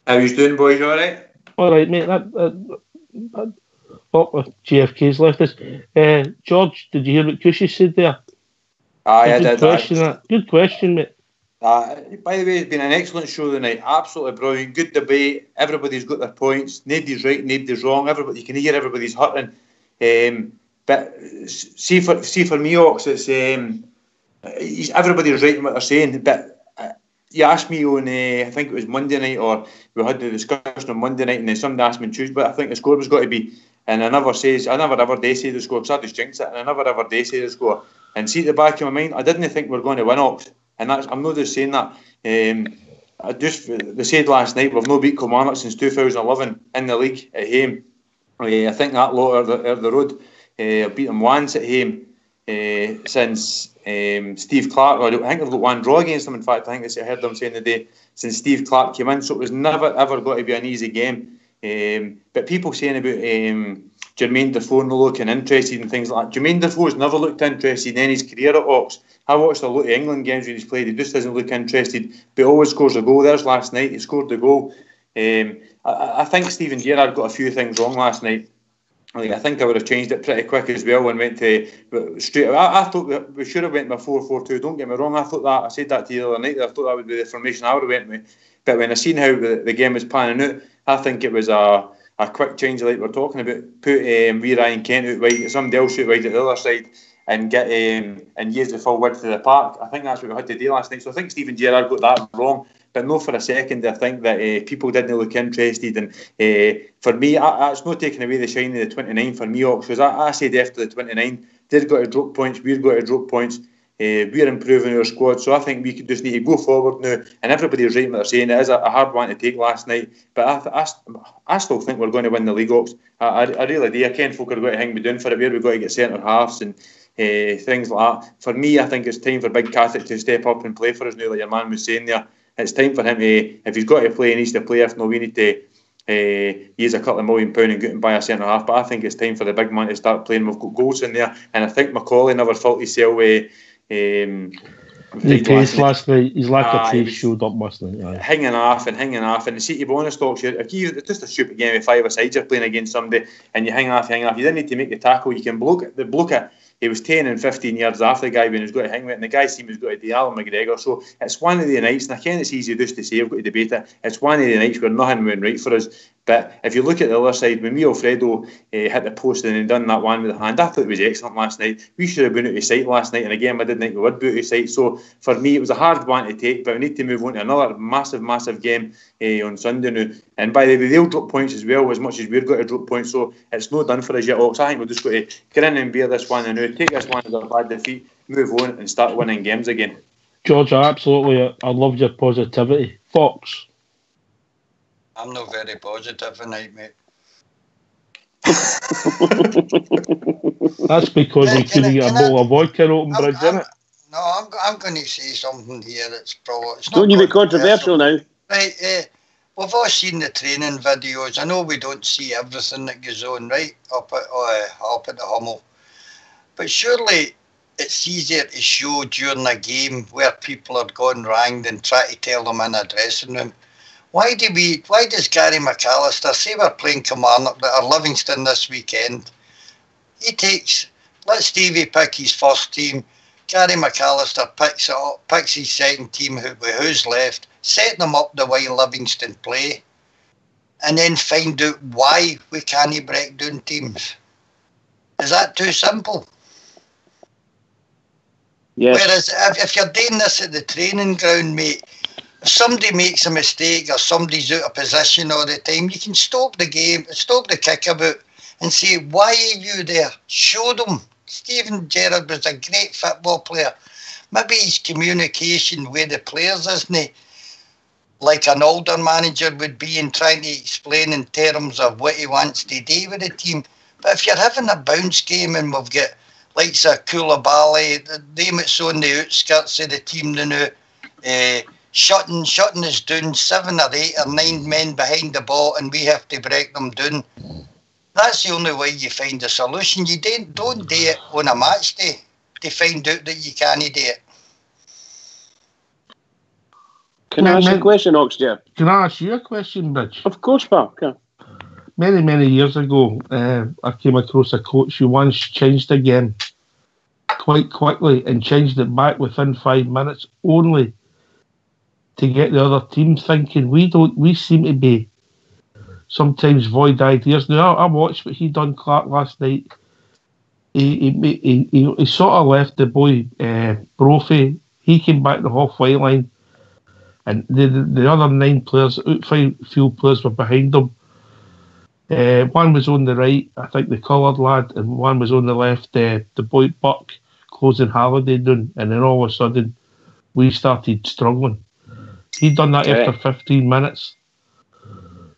How you doing, boys? All right? All right, mate. GFK's left us. George, did you hear what Cushy said there? Aye, I did. Good question, mate. By the way, it's been an excellent show tonight. Absolutely brilliant. Good debate. Everybody's got their points. Nobody's right, nobody's wrong. You can hear everybody's hurting. But see for me, Ox, it's everybody's right in what they're saying. But you asked me on, I think it was Monday night, or we had the discussion on Monday night, and then somebody asked me on Tuesday, but I think the score was got to be, and I never ever dare say the score, because I just jinx it, and I never ever dare say the score. And see, at the back of my mind, I didn't think we were going to win Ox, and I'm not just saying that. They said last night we've no beat Kilmarnock since 2011 in the league at home. I think that lot of the road. Beat them once at home since Steve Clark. I think they've got one draw against them. In fact, I think I heard them saying today since Steve Clark came in. So it was never ever going to be an easy game. But people saying about Jermaine Defoe not looking interested in things like that. Jermaine Defoe's never looked interested in any his career at Ox. I watched a lot of England games when he's played. He just doesn't look interested, but always scores a goal. There's last night. He scored the goal. I think Steven Gerrard got a few things wrong last night. I think I would have changed it pretty quick as well and went to straight. I thought that we should have went with 4-4-2. Don't get me wrong. I thought that. I said that to you the other night. I thought that would be the formation I would have went with. But when I seen how the game was panning out, I think it was a quick change like we're talking about. Put Ryan Kent out wide, somebody else out wide at the other side, and get and use the full width of the park. I think that's what we had to do last night. So I think Steven Gerrard got that wrong. But no, for a second, I think that people didn't look interested. And for me, it's not taking away the shine of the 29 for me, Ox, because I said after the 29, they've got to drop points, we've got to drop points. We're improving our squad. So I think we could just need to go forward now. And everybody's right in what they're saying. It is a hard one to take last night. But I still think we're going to win the league, Ox. I really do. I can't folk are going to hang me down for it. We've got to get centre halves and things like that. For me, I think it's time for Big Catholic to step up and play for us now, like your man was saying there. It's time for him to, if he's got to play, he needs to play. If not, we need to use a couple of £1 million and get him by a centre half. But I think it's time for the big man to start playing. We've got goals in there, and I think Macaulay never felt himself. The pace last night, his lack of pace showed up last night. Hanging off. And see, to be honest, if it's just a stupid game with 5 sides you're playing against somebody and you hang off. You didn't need to make the tackle. You can block it. He was 10 and 15 yards after the guy when he was going to hang with it, and the guy seemed he was going to do Alan McGregor. So it's one of the nights, and I can't it's easy just to say, I've got to debate it. It's one of the nights where nothing went right for us. But if you look at the other side, when Alfredo hit the post and then done that one with the hand, I thought it was excellent last night. We should have been out of sight last night, and again, I didn't think we would be out of sight. So for me, it was a hard one to take, but we need to move on to another massive game on Sunday now. And by the way, they'll drop points as well, as much as we've got to drop points. So it's not done for us yet, Ox. I think we're just going to get in and bear this one and now, take this one as a bad defeat, move on and start winning games again. George, I loved your positivity. Fox? I'm not very positive tonight, mate. That's because we couldn't get a bowl of vodka in Open Bridge, isn't it? No, I'm going to say something here that's probably... Don't you be controversial now. Right, we've all seen the training videos. I know we don't see everything that goes on, right, up at the Hummel. But surely it's easier to show during a game where people are gone wrong than try to tell them in a dressing room. Why does Gary McAllister, say we're playing Kilmarnock or Livingston this weekend, let Stevie pick his first team, Gary McAllister picks his second team with who's left, set them up the way Livingston play, and then find out why we can't break down teams. Is that too simple? Yes. Whereas if you're doing this at the training ground, mate, if somebody makes a mistake or somebody's out of position all the time, you can stop the game, stop the kick about and say, why are you there? Show them. Steven Gerrard was a great football player. Maybe his communication with the players isn't like an older manager would be in trying to explain in terms of what he wants to do with the team. But if you're having a bounce game and we've got likes of Koulibaly, the name that's on the outskirts of the team now, shutting us down 7 or 8 or 9 men behind the ball and we have to break them down. That's the only way you find a solution. You don't do it on a match day to find out that you can't do it. Can I ask a question, Oxdear? Can I ask you a question, Mitch? Of course, pal. Yeah. Many years ago, I came across a coach who once changed a game quite quickly and changed it back within 5 minutes only to get the other team thinking. We seem to be sometimes void ideas. Now, I watched what he done Clark last night. He sort of left the boy Brophy. He came back the halfway line and the other 9 players, outfield players, were behind him. One was on the right, I think the coloured lad, and one was on the left, the boy Buck, closing Halliday down, and then all of a sudden we started struggling. He'd done that after 15 minutes.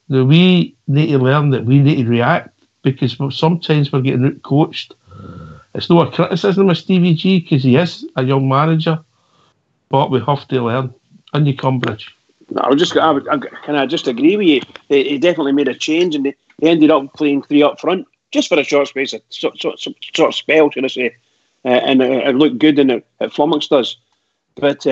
Now we need to learn that we need to react, because sometimes we're getting out-coached. It's not a criticism of Stevie G, because he is a young manager, but we have to learn. And you come, Bridge. No, can I just agree with you? He definitely made a change, and he ended up playing 3 up front just for a short space, a short spell, should I say? And it looked good, and it flummoxed us. But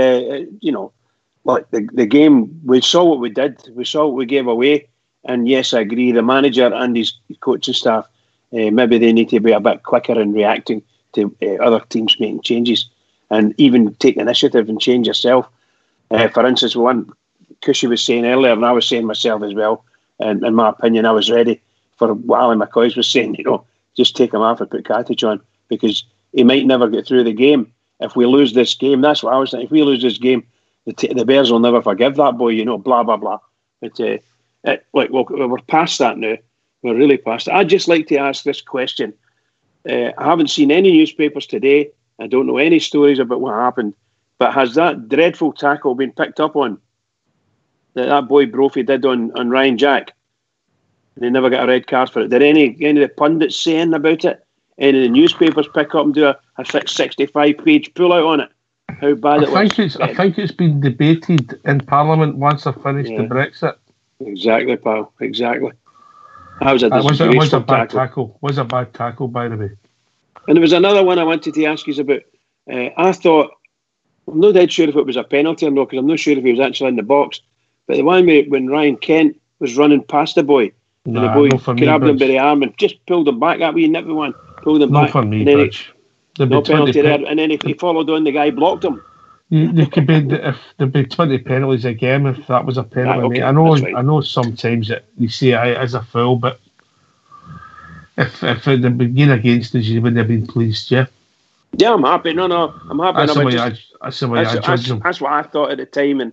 like the game, we saw what we did. We saw what we gave away. And yes, I agree. The manager and his coaching staff, maybe they need to be a bit quicker in reacting to other teams making changes, and even take initiative and change yourself. For instance, one Cushy was saying earlier, and I was saying myself as well, and in my opinion, I was ready for what Alan McCoy was saying, just take him off and put Katic on, because he might never get through the game. If we lose this game, that's what I was saying. If we lose this game, the Bears will never forgive that boy, blah, blah, blah. But we're past that now. We're really past it. I'd just like to ask this question. I haven't seen any newspapers today. I don't know any stories about what happened. But has that dreadful tackle been picked up on that boy Brophy did on Ryan Jack? And they never got a red card for it. Did any of the pundits saying about it? Any of the newspapers pick up and do a 65-page pullout on it? How bad it was? I think it's been debated in Parliament once I finished the Brexit. Exactly, pal. Exactly. That was it was a bad tackle. Was a bad tackle, by the way. And there was another one I wanted to ask you about. I thought, I'm not dead sure if it was a penalty or not, because I'm not sure if he was actually in the box. But the one when Ryan Kent was running past the boy, and the boy grabbed him by the arm and just pulled him back. That wee nippy one pulled him back. For me, Bridge. No penalty there. And then he followed on, the guy blocked him. There could be there'd be 20 penalties a game if that was a penalty. I know sometimes that you say it as a foul, but if it had been going against us, you wouldn't have been pleased, yeah. Yeah, I'm happy. No, I'm happy. That's the way I judge them. That's what I thought at the time, and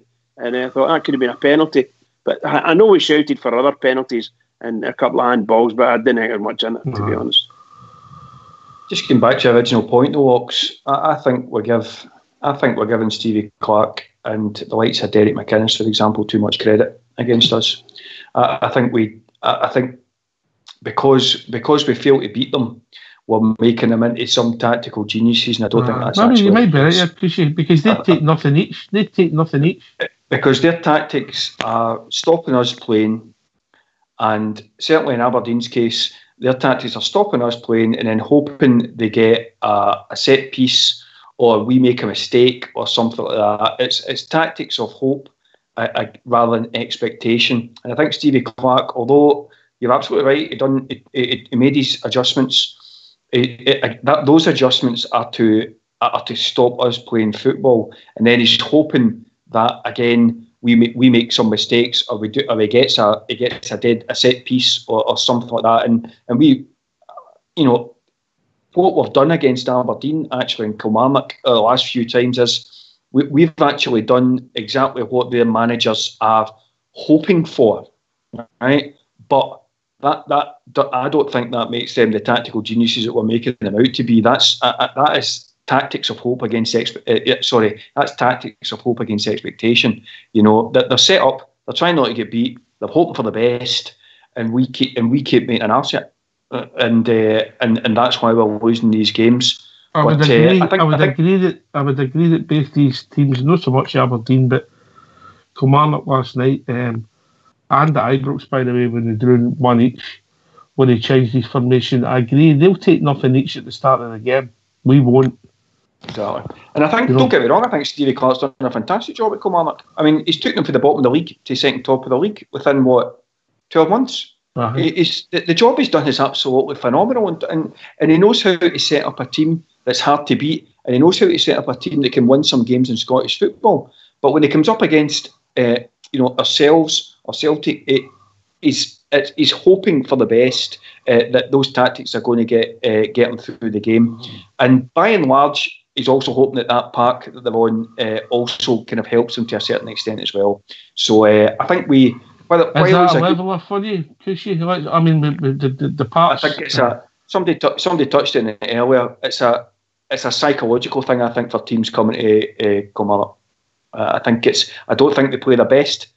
I thought that could have been a penalty. But I know we shouted for other penalties and a couple of handballs, but I didn't think there was much in it, to be honest. Just getting back to your original point, though, Ox, I think we're giving Stevie Clarke and the likes of Derek McInnes, for example, too much credit against us. I think because we fail to beat them, we're making them into some tactical geniuses, and I don't think that's actually... You might be right, because they'd take nothing each. Because their tactics are stopping us playing, and certainly in Aberdeen's case, their tactics are stopping us playing and then hoping they get a set piece or we make a mistake or something like that. It's tactics of hope rather than expectation. And I think Stevie Clarke, although you're absolutely right, he made his adjustments. Those adjustments are to stop us playing football, and then he's hoping that again we make some mistakes, or he gets a set piece or something like that, and we, what we've done against Aberdeen actually in Kilmarnock the last few times is we've actually done exactly what their managers are hoping for, right? But that I don't think that makes them the tactical geniuses that we're making them out to be. That is tactics of hope against that's tactics of hope against expectation. They're set up, they're trying not to get beat, they're hoping for the best, and we keep making an arse it. And that's why we're losing these games. I would agree that both these teams, not so much Aberdeen, but Kilmarnock last night, and at Ibrox, by the way, when they drew one each, when they changed his formation, I agree they'll take nothing each at the start of the game. We won't. Exactly. And I think, don't get me wrong, I think Stevie Clarke's done a fantastic job at Kilmarnock. I mean, he's took them from the bottom of the league to second top of the league within 12 months. Uh-huh. The job he's done is absolutely phenomenal, and he knows how to set up a team that's hard to beat, and he knows how to set up a team that can win some games in Scottish football. But when he comes up against ourselves or Celtic, he's hoping for the best, that those tactics are going to get him through the game. And by and large, he's also hoping that park that they're on also kind of helps him to a certain extent as well. So I think we. Is that a leveler for you? I mean, the parts. I think it's somebody touched on it earlier. It's a psychological thing, I think, for teams coming to Kilmarnock. I don't think they play their best.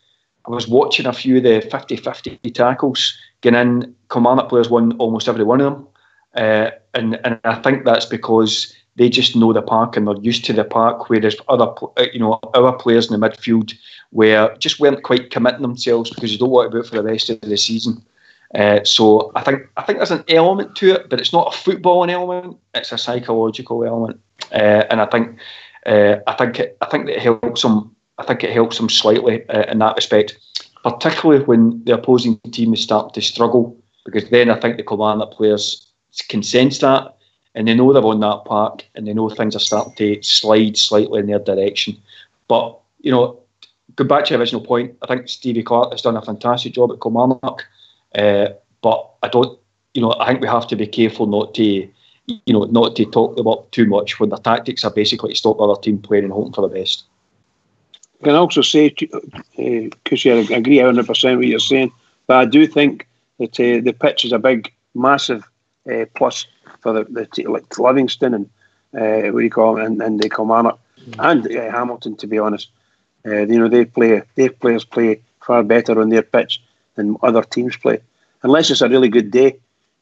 I was watching a few of the 50-50 tackles getting in. Kilmarnock players won almost every one of them, and I think that's because they just know the park and they're used to the park. Whereas our players in the midfield weren't quite committing themselves because you don't want to do it for the rest of the season. So I think there's an element to it, but it's not a footballing element. It's a psychological element, and I think it helps them. I think it helps them slightly in that respect, particularly when the opposing team is starting to struggle, because then I think the Kilmarnock players can sense that, and they know they're on that park, and they know things are starting to slide slightly in their direction. But go back to your original point. I think Stevie Clark has done a fantastic job at Kilmarnock, but I don't. I think we have to be careful not to talk them up too much when their tactics are basically to stop the other team playing and hoping for the best. I can also say, because I agree 100% what you're saying, but I do think that the pitch is a big, massive plus for the like Livingston and what do you call it, and the Kilmarnock and Hamilton. To be honest, their players play far better on their pitch than other teams play, unless it's a really good day.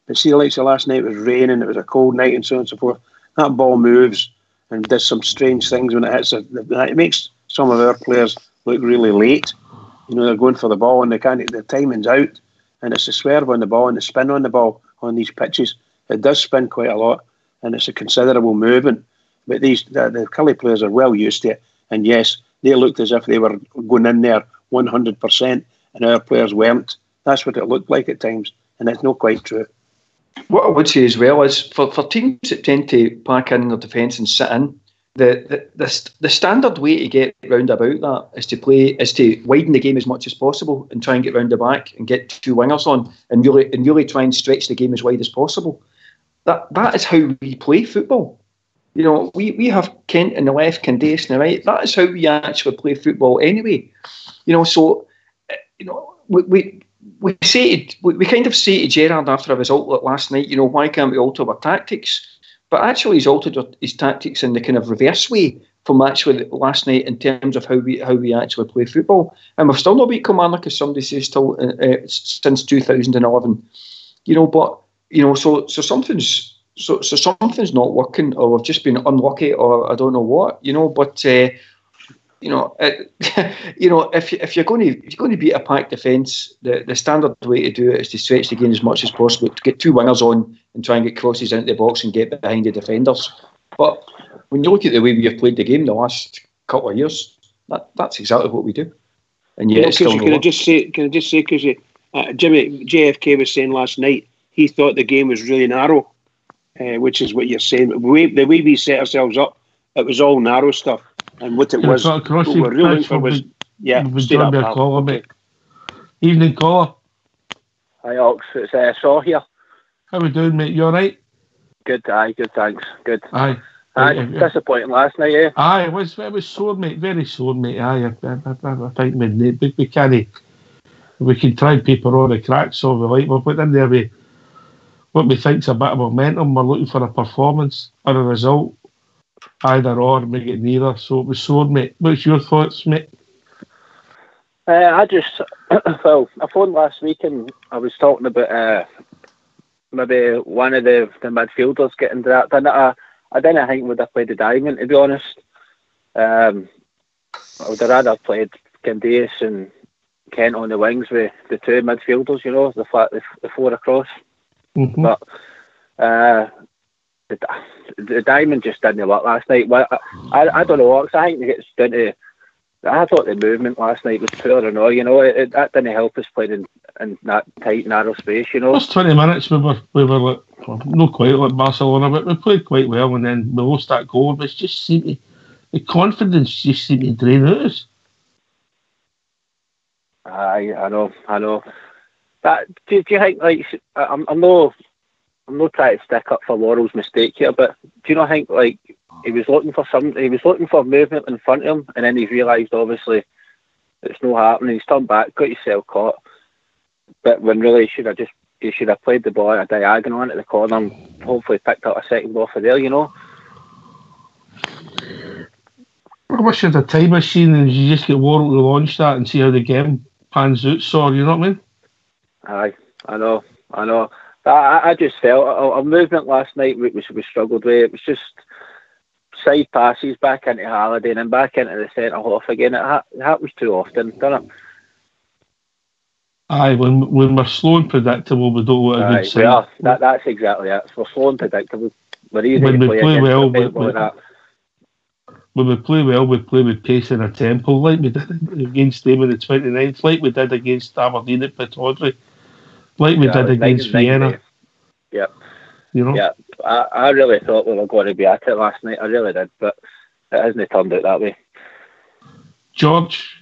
But see, like last night, it was raining, it was a cold night, and so on and so forth. That ball moves and does some strange things when it hits. It makes some of our players look really late. They're going for the ball and the timing's out, and it's a swerve on the ball and the spin on the ball on these pitches. It does spin quite a lot, and it's a considerable movement. But the Kelly players are well used to it, and yes, they looked as if they were going in there 100%, and our players weren't. That's what it looked like at times, and it's not quite true. What I would say as well is for teams that tend to pack in their defence and sit in, the standard way to get round about that is to widen the game as much as possible and try and get round the back and get two wingers on and really try and stretch the game as wide as possible. That is how we play football. We have Kent on the left, Candace on the right. That is how we actually play football anyway. So we kind of say to Gerrard after a result like last night, why can't we alter our tactics? But actually, he's altered his tactics in the kind of reverse way from actually last night in terms of how we actually play football. And we've still not beat Kilmarnock, as somebody says, since 2011. So something's not working, or we've just been unlucky, or I don't know what. But if you're going to beat a packed defence, the standard way to do it is to stretch the game as much as possible, to get two wingers on and try and get crosses into the box and get behind the defenders. But when you look at the way we have played the game the last couple of years, that's exactly what we do. And yet, can I just say, because Jimmy JFK was saying last night he thought the game was really narrow, which is what you're saying. The way we set ourselves up, it was all narrow stuff. And what it was, what we're really looking for was, caller, mate. Evening, caller. Hi, Ox. It's Saw here. How we doing, mate? You all right? Good, good, thanks. Good. Aye. Disappointing last night, eh? Aye, it was sore, mate. Very sore, mate. Aye, I think we can try and paper all the cracks so we like. We're putting in there with what we think's a bit of momentum. We're looking for a performance or a result. Either or, make it neither. So it was sore, mate. What's your thoughts, mate? I phoned last week and I was talking about maybe one of the midfielders getting dropped. I didn't think we'd have played the diamond, to be honest. I would have rather played Candace and Kent on the wings with the two midfielders, the four across. Mm-hmm. But the diamond just didn't work last night. I don't know. I think it's down to. I thought the movement last night was poor and all. That didn't help us playing in that tight, narrow space. First 20 minutes we were like, not quite like Barcelona, but we played quite well, and then we lost that goal. But it just seemed to, the confidence just seemed to drain out us. I know. But do you think, like, I'm not trying to stick up for Laurel's mistake here, but do you not think, like, he was looking for movement in front of him, and then he realised obviously it's not happening. He's turned back, got himself caught, but when really he should have played the ball at a diagonal into the corner and hopefully picked up a second ball for there, you know. I wish you had a time machine and you just get Worrell to launch that and see how the game pans out, so you know what I mean? Aye, I know. I just felt our movement last night we struggled with. It was just side passes back into Halliday and then back into the centre half again. It happens too often, doesn't it? Aye, when we're slow and predictable, we don't want a good side. That's exactly it. We're slow and predictable. We're easy when to we play well, when we play well, we play with pace and a tempo, like we did against them on the 29th, like we did against Aberdeen at Pittodrie, like we did against Vienna. Yep. You know? Yeah, I really thought we were going to be at it last night. I really did, but it hasn't turned out that way. George,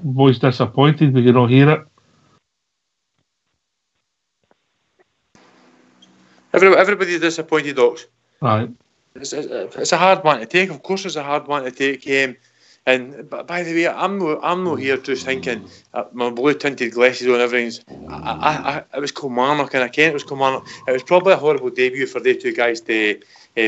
boys disappointed. We can all hear it. Everybody's disappointed, Ox. Right. It's a hard one to take. Of course, it's a hard one to take. And by the way, I'm not here just thinking my blue tinted glasses on everything's. It was Kilmarnock, and I can't. It was Kilmarnock. It was probably a horrible debut for the two guys to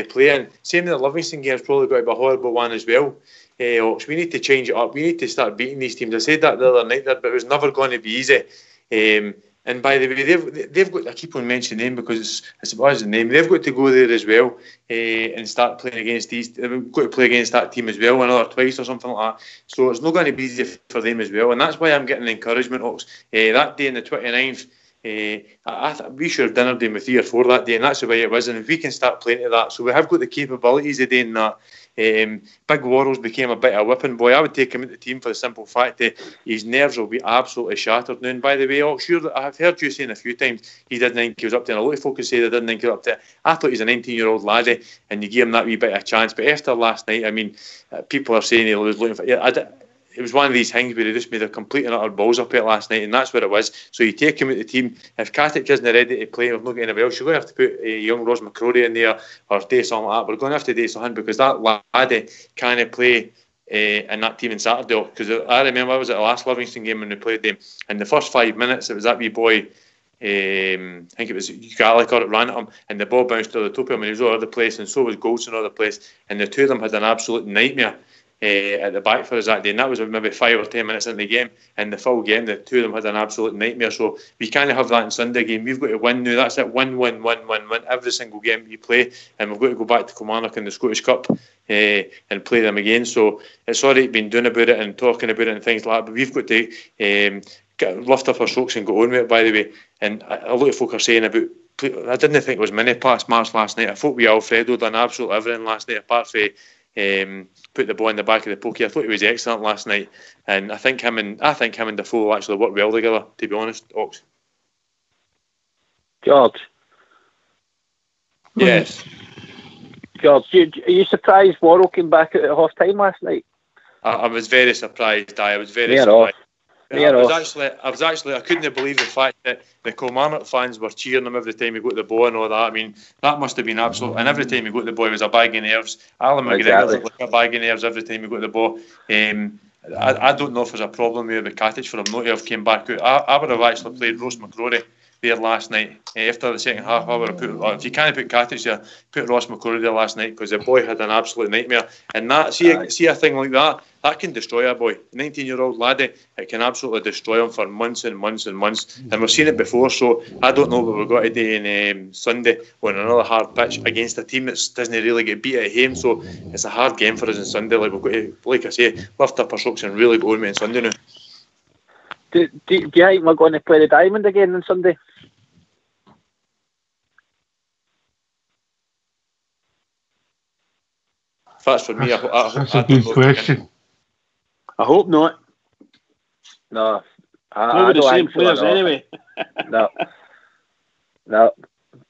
play in. Same that the Livingston game's probably got to be a horrible one as well. Ox, we need to change it up. We need to start beating these teams. I said that the other night, but it was never going to be easy. And by the way, they've got. I keep on mentioning them because it's about the name. They've got to go there as well and start playing against these. They've got to play against that team as well, another twice or something like that. So it's not going to be easy for them as well, and that's why I'm getting encouragement. Ox, that day on the 29th, we should have dinner them with 3 or 4 that day, and that's the way it was. And if we can start playing to that, so we have got the capabilities of doing that. Big Worrell's became a bit of a whipping boy. I would take him into the team for the simple fact that his nerves will be absolutely shattered now. And by the way, I've heard you saying a few times he didn't think he was up to it. A lot of folk say they didn't think he was up to it. I thought he's a 19-year-old laddie and you give him that wee bit of a chance. But after last night, I mean, people are saying he was looking for... It was one of these things where he just made a complete and utter balls up it last night, and that's what it was. So you take him out the team. If Katic isn't ready to play, we've not got anybody else, you're going to have to put young Ross McCrory in there or do something like that. We're going to have to do something because that laddie can't play in that team on Saturday. Because I remember I was at the last Livingston game when we played them. In the first 5 minutes, it was that wee boy, I think it was Gallagher that ran at him, and the ball bounced to the top of him, and he was all over the place, and so was Goldson all over the place, and the two of them had an absolute nightmare. At the back for us that day, and that was maybe 5 or 10 minutes in the game. And the full game, the two of them had an absolute nightmare. So we can't have that in Sunday game. We've got to win now. That's it. Win every single game you play, and we've got to go back to Kilmarnock in the Scottish Cup and play them again. So it's already been doing about it and talking about it and things like that, but we've got to lift up our socks and go on with it. By the way, and a lot of folk are saying about. I didn't think it was many past marks last night. I thought Alfredo done absolutely everything last night, apart from put the ball in the back of the pokey. I thought he was excellent last night, and I think him and Defoe will actually work well together. To be honest, Ox. George. Yes. George, are you surprised Worrell came back at half time last night? I was very surprised. I was very surprised. I couldn't believe the fact that the Kilmarnock fans were cheering him every time he got the ball and all that. I mean, that must have been absolute. And every time he got the ball, it was a bag of nerves. Alan McGregor looked like a bag of nerves every time he got the ball. I don't know if there's a problem with Katic for him not to have came back out. I would have actually played Ross McCrory there last night. After the second half, I would have put, if you can't put Katic there, put Ross McCrory there last night, because the boy had an absolute nightmare. And that, see a thing like that can destroy a boy. A 19-year-old laddie, it can absolutely destroy him for months and months and months. And we've seen it before, so I don't know what we've got to do in Sunday on another hard pitch against a team that doesn't really get beat at home. So it's a hard game for us on Sunday. Like, we've got to, like I say, lift up our socks and really go on with it on Sunday now. Do you think we're going to play the Diamond again on Sunday? If that's for me, that's a good question. I hope not. No. Not with the same players anyway. No.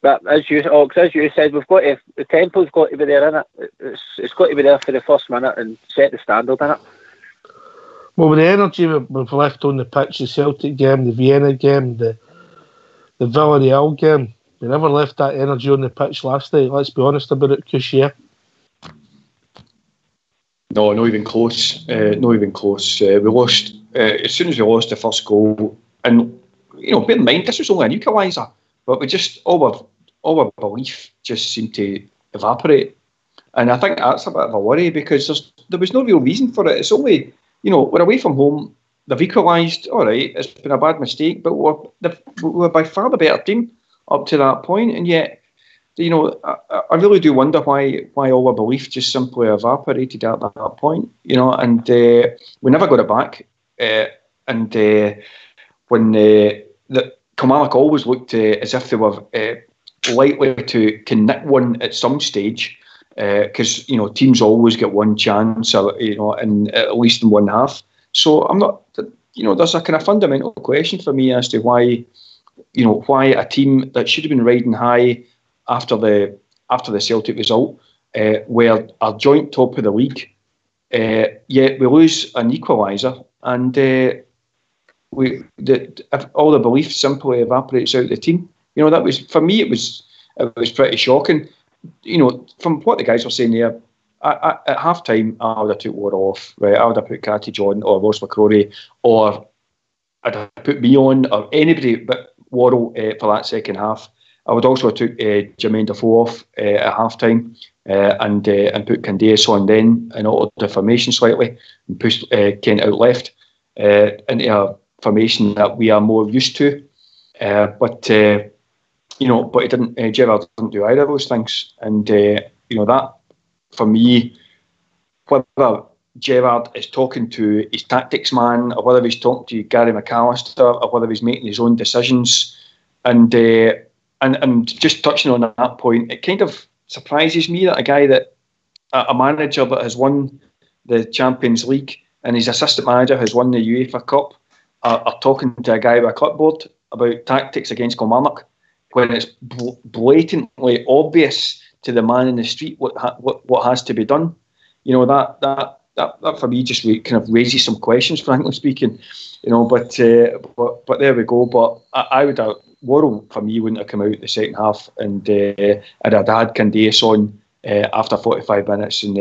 But as you said, we've got to, the tempo's got to be there, innit? It's got to be there for the first minute and set the standard, innit? Well, with the energy we've left on the pitch, the Celtic game, the Vienna game, the Villarreal game, we never left that energy on the pitch last night. Let's be honest about it, Kushia. No, not even close. Not even close. We lost as soon as we lost the first goal, and bear in mind this was only an equaliser, but we just all our belief just seemed to evaporate, and I think that's a bit of a worry because there was no real reason for it. It's only we're away from home. They've equalised. All right, it's been a bad mistake, but we're by far the better team up to that point, and yet. I really do wonder why all our belief just simply evaporated at that point, and we never got it back. And when Kilmarnock always looked as if they were likely to nick one at some stage, because teams always get one chance, in at least in one half. So I'm not, there's a kind of fundamental question for me as to why a team that should have been riding high after the Celtic result, were our joint top of the league, yet we lose an equaliser, and all the belief simply evaporates out of the team. That was, for me, it was pretty shocking. From what the guys were saying there, at half time I would have took Worrell off, right? I would have put Catty on or Ross McCrory, or I'd have put me on, or anybody but Worrell for that second half. I would also have took Jermaine Defoe off at half time and put Candace on then and altered the formation slightly and pushed Kent out left into a formation that we are more used to. But it didn't. Gerrard didn't do either of those things, and that for me, whether Gerrard is talking to his tactics man, or whether he's talking to Gary McAllister, or whether he's making his own decisions, and just touching on that point, it kind of surprises me that a manager that has won the Champions League and his assistant manager has won the UEFA Cup are talking to a guy with a clipboard about tactics against Kilmarnock when it's blatantly obvious to the man in the street what has to be done. That for me just kind of raises some questions, frankly speaking. But there we go. But I would have. Worrell, for me, wouldn't have come out the second half, and I'd had Candace on after 45 minutes and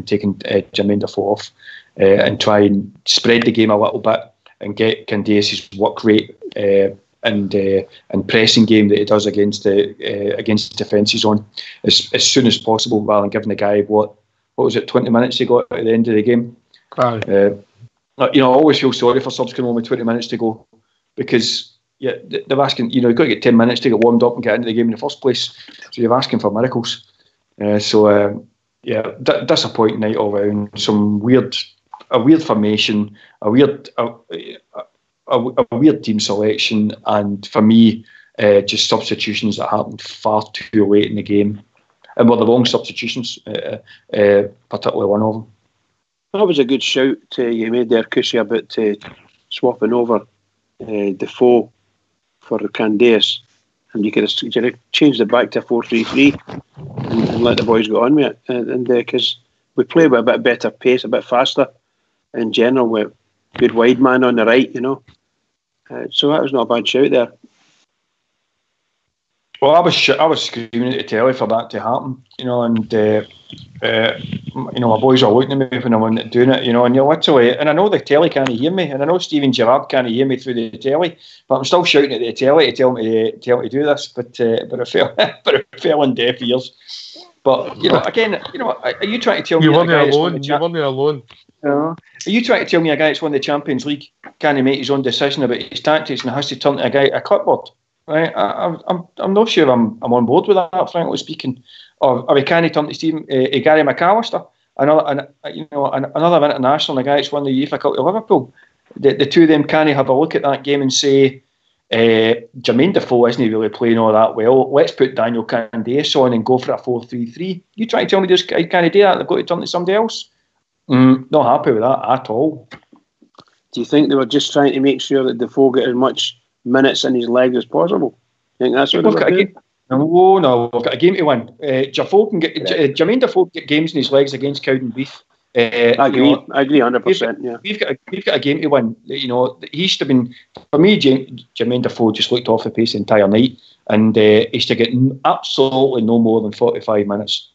taken Jermaine Defoe off and try and spread the game a little bit and get Candace's work rate and pressing game that he does against defences on as soon as possible, rather than giving the guy what was it, 20 minutes he got at the end of the game. I always feel sorry for subs coming on with 20 minutes to go, because they're asking, you've got to get 10 minutes to get warmed up and get into the game in the first place. So you're asking for miracles. Disappointing night all round. A weird formation, a weird team selection, and for me, just substitutions that happened far too late in the game, and were the wrong substitutions, particularly one of them. That was a good shout you made there, Cushy, about swapping over Defoe for Candace, and you could have changed it back to 4-3-3 and let the boys go on with it, and because we play with a bit better pace, a bit faster in general, with good wide man on the right, so that was not a bad shout there. Well, I was screaming at the telly for that to happen, and my boys are looking at me when I'm doing it, and you're literally, and I know the telly can't hear me, and I know Steven Gerrard can't hear me through the telly, but I'm still shouting at the telly to tell me to do this, but it fell on deaf ears. But again, are you trying to tell me you weren't alone? Are you trying to tell me a guy that's won the Champions League can't make his own decision about his tactics and has to turn to a clipboard? Right, I'm not sure I'm on board with that, frankly speaking. Or we can't turn to Gary McAllister, another international, and a guy that's won the UEFA Cup to Liverpool. The two of them can't have a look at that game and say, Jermaine Defoe isn't really playing all that well. Let's put Daniel Candace on and go for a 4-3-3. You try to tell me this guy can't do that? They've got to turn to somebody else. Not happy with that at all. Do you think they were just trying to make sure that Defoe get as much minutes in his leg as possible? I think that's what they've got to do. No, we've got a game to win. Jermaine Defoe get games in his legs against Cowdenbeath. I agree 100%. Yeah, we've got a game to win. He should have been, for me, Jermaine Defoe just looked off the pace the entire night, and he should get absolutely no more than 45 minutes.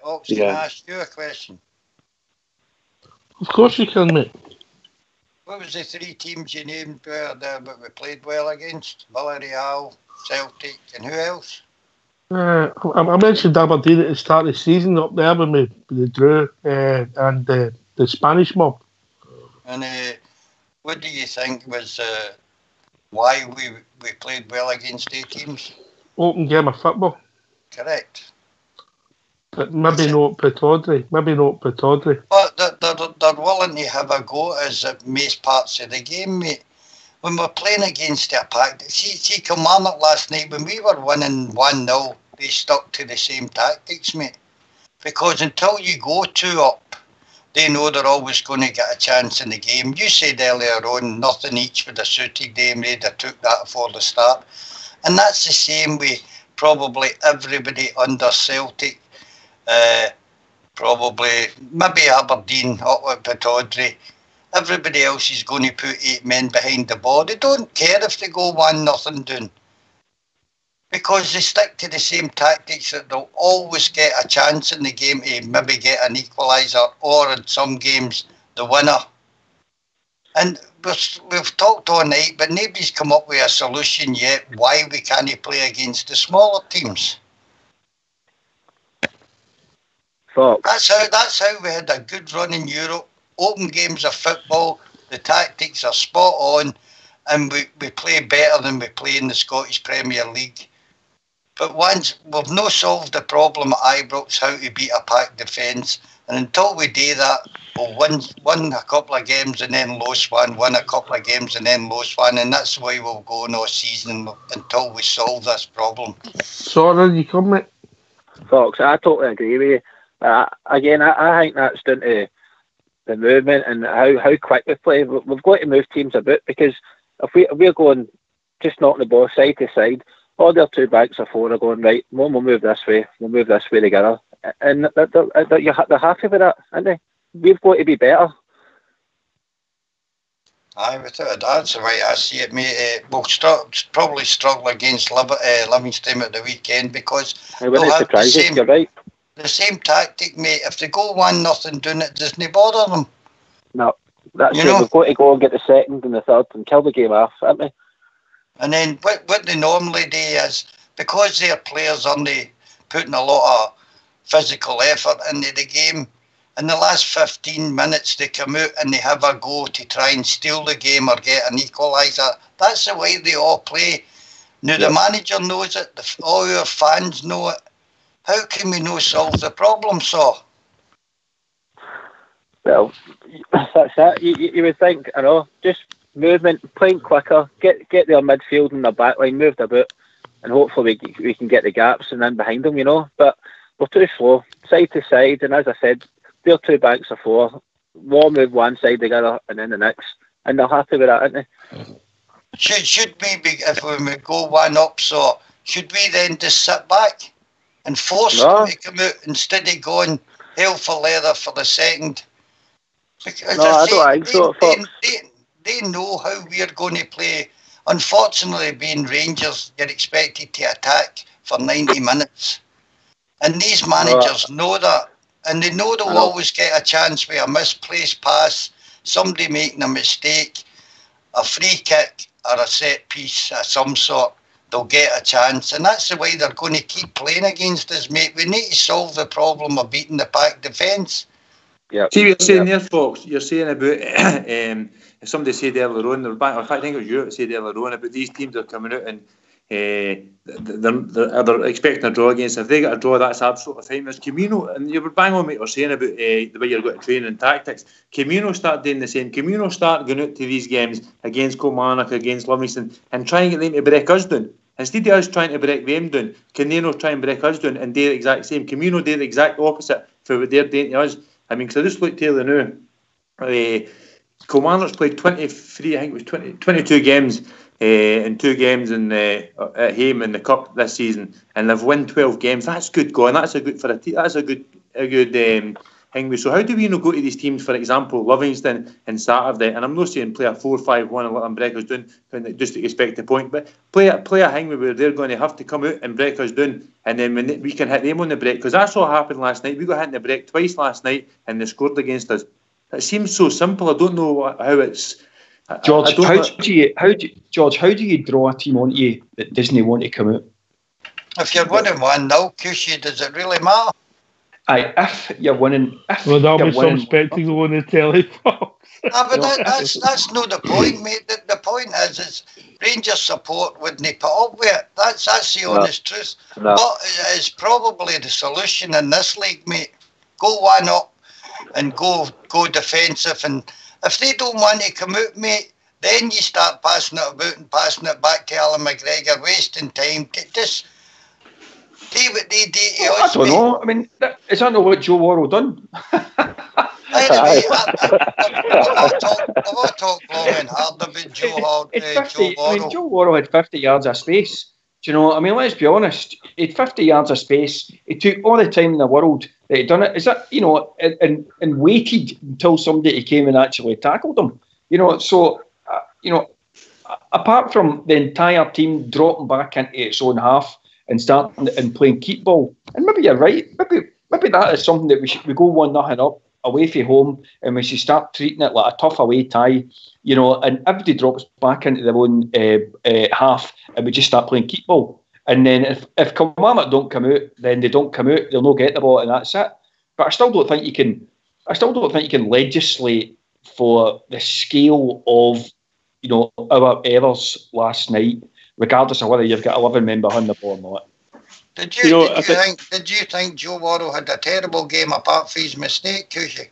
Ox, can I ask you a question? Of course you can, mate. What was the 3 teams you named that we played well against? Villarreal, Celtic, and who else? I mentioned Aberdeen at the start of the season up there when we drew, and the Spanish mob. And what do you think was why we played well against A teams? Open game of football. Correct. But maybe not Pittodrie. But they're willing to have a go as most parts of the game, mate. When we're playing against a pack, see Kilmarnock last night, when we were winning 1-0, they stuck to the same tactics, mate. Because until you go 2 up, they know they're always going to get a chance in the game. You said earlier on, nothing each would have suited them. They'd have took that for the start. And that's the same with probably everybody under Celtic. Probably maybe Aberdeen, up at Pittodrie. Everybody else is going to put 8 men behind the ball. They don't care if they go 1-0 down, because they stick to the same tactics that they'll always get a chance in the game to maybe get an equaliser, or in some games the winner. And we've talked all night, but nobody's come up with a solution yet why we can't play against the smaller teams. That's how we had a good run in Europe. Open games of football, the tactics are spot on, and we play better than we play in the Scottish Premier League. But once we've not solved the problem at Ibrox, how to beat a packed defence, and until we do that, we'll win a couple of games and then lose one, win a couple of games and then lose one, and that's the way we'll go in all season until we solve this problem. Sorry, you come, mate. Fox, I totally agree with you. Again, I think that's down to the movement and how quick we play. We've got to move teams about, because if we're going just knocking the ball side to side, all their 2 backs or 4 are going, right, we'll move this way together. And they're happy with that, aren't they? We've got to be better. Aye, without a doubt, that's the way I see it, mate. We'll probably struggle against Livingston at the weekend, because they'll have the same tactic, mate. If they go 1-0 doing it, doesn't bother them. No, that's it. We've got to go and get the second and the third and kill the game off, haven't we? And then what they normally do is, because their players aren't putting a lot of physical effort into the game, in the last 15 minutes they come out and they have a go to try and steal the game or get an equaliser. That's the way they all play. Now the manager knows it, all our fans know it. How can we not solve the problem, so? Well, that's that. You would think, just movement, playing quicker, get their midfield and their backline moved about, and hopefully we can get the gaps and then behind them, But we're too slow, side to side, and as I said, their 2 backs are 4. We'll move one side together and then the next, and they're happy with that, aren't they? Should we be, if we go 1 up, so should we then just sit back and force them to come out instead of going hell for leather for the second? Because I don't think so, Fox. They know how we're going to play. Unfortunately, being Rangers, you're expected to attack for 90 minutes. And these managers know that. And they know they'll always get a chance with a misplaced pass, somebody making a mistake, a free kick or a set piece of some sort. They'll get a chance. And that's the way they're going to keep playing against us, mate. We need to solve the problem of beating the pack defence. Yeah. See what you're saying there, folks. You're saying about somebody said earlier on, in fact, I think it was you that said earlier on about these teams are coming out and they're expecting a draw against. If they get a draw, that's absolutely fine. There's Camino, and you were bang on what you're saying about the way you're going to train and tactics. Camino start doing the same. Camino start going out to these games against Kilmarnock, against Livingston, and trying to get them to break us down. Instead of us trying to break them down, Camino try and break us down and do the exact same. Camino do the exact opposite for what they're doing to us. I mean, because I just looked earlier now, Kilmarnock's played 23, I think it was 22 games in 2 games at home in the cup this season, and they've won 12 games. That's good going. That's a good for a team. That's a good Hingway. So how do we not go to these teams, for example, Livingston and Saturday, and I'm not saying play a 4-5-1 and what Breckers doing, just to expect the point, but play a Hingway where they're going to have to come out and break us down, and then when we can hit them on the break, because that's what happened last night. We got hit in the break twice last night, and they scored against us. It seems so simple. I don't know how it's. George, how do you draw a team onto you that doesn't want to come out? If you're winning 1-0, Cushy, does it really matter? Aye, if you're winning, there'll be some spectacle on the telly, folks. But that's not the point, mate. The point is Rangers support wouldn't put up with it. That's the honest truth. No. But it's probably the solution in this league, mate. Go one up and go defensive, and if they don't want to come out, mate, then you start passing it about and passing it back to Alan McGregor, wasting time. Just do what they do to us. I don't know. I mean, is that not what Joe Worrell done? Anyway, I've talked long and hard about Joe Worrell. I mean, Joe Worrell had 50 yards of space. Do you know? I mean, let's be honest. He had 50 yards of space. He took all the time in the world that he'd done it. Is that, and waited until somebody came and actually tackled him. So, apart from the entire team dropping back into its own half and starting and playing keep ball, and maybe you're right. Maybe that is something that we go 1-0 up away from home, and we should start treating it like a tough away tie, and everybody drops back into their own half, and we just start playing keep ball. And then if Kilmarnock don't come out, then they don't come out. They'll not get the ball, and that's it. But I still don't think you can legislate for the scale of our errors last night, regardless of whether you've got 11 men behind the ball or not. Did you think Joe Worrell had a terrible game apart from his mistake, Cushy?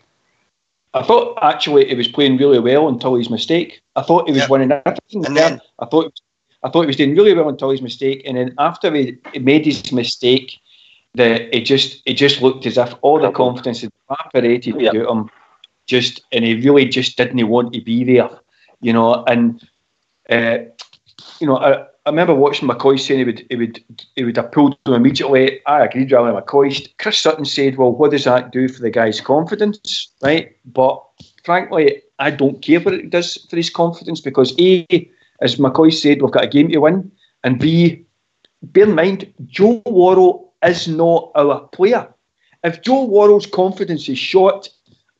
I thought actually he was playing really well until his mistake. I thought he was winning everything. And then I thought he was doing really well until his mistake, and then after he made his mistake, it just looked as if all the confidence had evaporated out of him. And he really just didn't want to be there, And I remember watching McCoy saying he would have pulled him immediately. I agreed with McCoy. Chris Sutton said, "Well, what does that do for the guy's confidence?" Right? But frankly, I don't care what it does for his confidence, because A, as McCoy said, we've got a game to win, and B, bear in mind, Joe Worrell is not our player. If Joe Worrell's confidence is shot,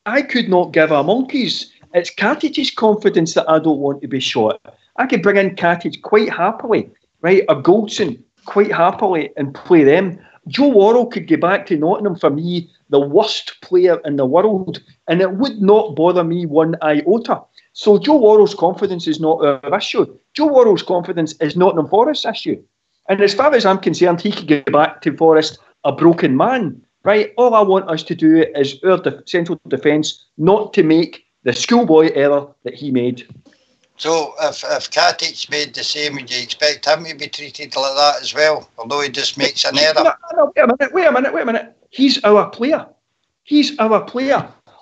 I could not give a monkey's. It's Katic's confidence that I don't want to be shot. I could bring in Katic quite happily, right, or Goldson quite happily and play them. Joe Worrell could go back to Nottingham, for me, the worst player in the world, and it would not bother me one iota. So Joe Worrell's confidence is not our issue. Joe Worrell's confidence is Nottingham Forest's issue. And as far as I'm concerned, he could go back to Forest a broken man, right? All I want us to do is our central defence not to make the schoolboy error that he made. So if Katic made the same, would you expect him to be treated like that as well, although he just makes an error? No, wait a minute. He's our player.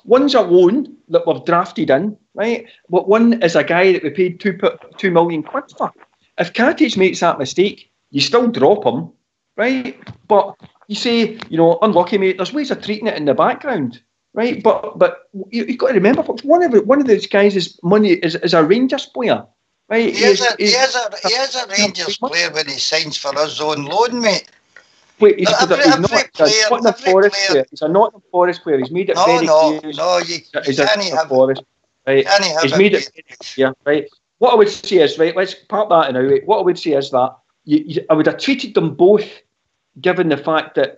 One's a loan that we've drafted in, right? But one is a guy that we paid £2 million for. If Katic makes that mistake, you still drop him, right? But you say, unlucky mate, there's ways of treating it in the background. Right, but you've got to remember, folks. One of those guys is a Rangers player, right? He is a Rangers player when he signs for his own loan, mate. Wait, he's not a Forest player. He's a Nottingham Forest player. He's made it very clear. No, you can't have Forest. Right? He's made it clear, right? What I would say is, right, let's park that now. Right? What I would say is that I would have treated them both, given the fact that.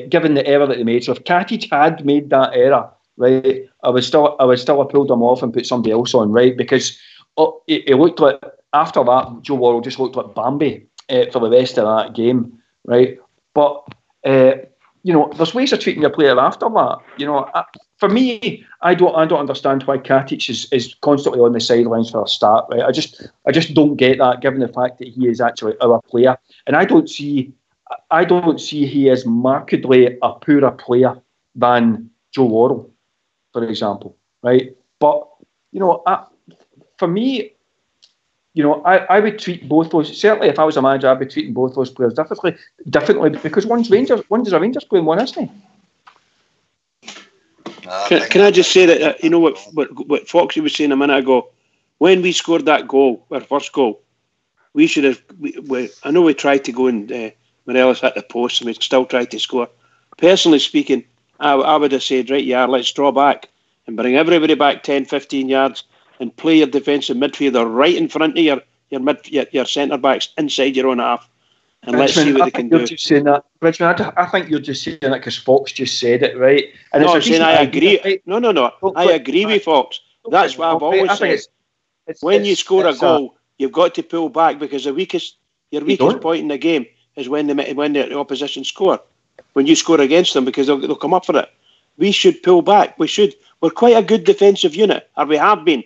Given the error that they made. So if Katic had made that error, right, I would still have pulled him off and put somebody else on, right? Because it looked like, after that, Joe Worrell just looked like Bambi for the rest of that game, right? But, there's ways of treating your player after that. For me, I don't understand why Katic is constantly on the sidelines for a start, right? I just don't get that, given the fact that he is actually our player. And I don't see he is markedly a poorer player than Joe Worrell, for example, right? But, for me, I would treat both those, certainly if I was a manager, I'd be treating both those players differently because one's a Rangers player and one isn't he? Can I just say that, you know what Foxy was saying a minute ago? When we scored that goal, our first goal, we should have. I know we tried to go and Morelos hit the post, and we still tried to score. Personally speaking, I would have said, right, yeah, let's draw back and bring everybody back 10, 15 yards and play your defensive midfielder right in front of your centre backs inside your own half. And Richmond, let's see what they can do. Just saying that, Richmond, I think you're just saying that because Fox just said it, right? And no, I'm saying I agree. Right? No. I agree with Fox. That's what I've always said. When you score a goal, you've got to pull back because your weakest point in the game is when the opposition score. When you score against them, because they'll come up for it. We should pull back. We should. We're quite a good defensive unit, or we have been,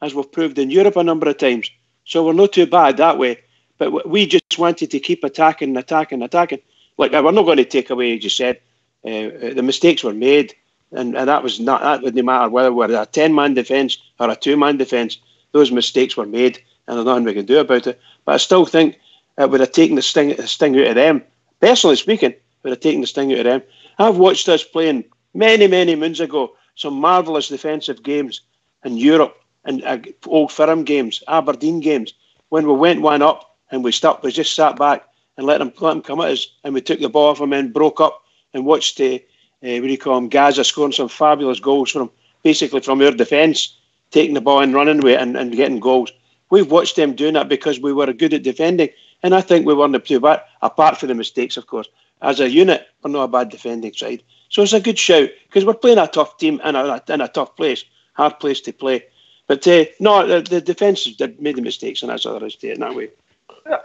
as we've proved in Europe a number of times. So we're not too bad that way. But we just wanted to keep attacking. Like, we're not going to take away, as you said, the mistakes were made, and that wouldn't matter whether we're a 10-man defence or a 2-man defence. Those mistakes were made, and there's nothing we can do about it. But I still think it would have taken the sting out of them. Personally speaking, it would have taken the sting out of them. I've watched us playing many, many moons ago some marvellous defensive games in Europe and Old Firm games, Aberdeen games, when we went one up and we just sat back and let them come at us, and we took the ball off them and broke up and watched Gaza scoring some fabulous goals from our defence, taking the ball and running with it and getting goals. We've watched them doing that because we were good at defending, and I think we weren't too bad, apart from the mistakes, of course. As a unit, we're not a bad defending side. So it's a good shout, because we're playing a tough team in a tough place, hard place to play. But no, the defence made the mistakes, and that's all there is to it in that way.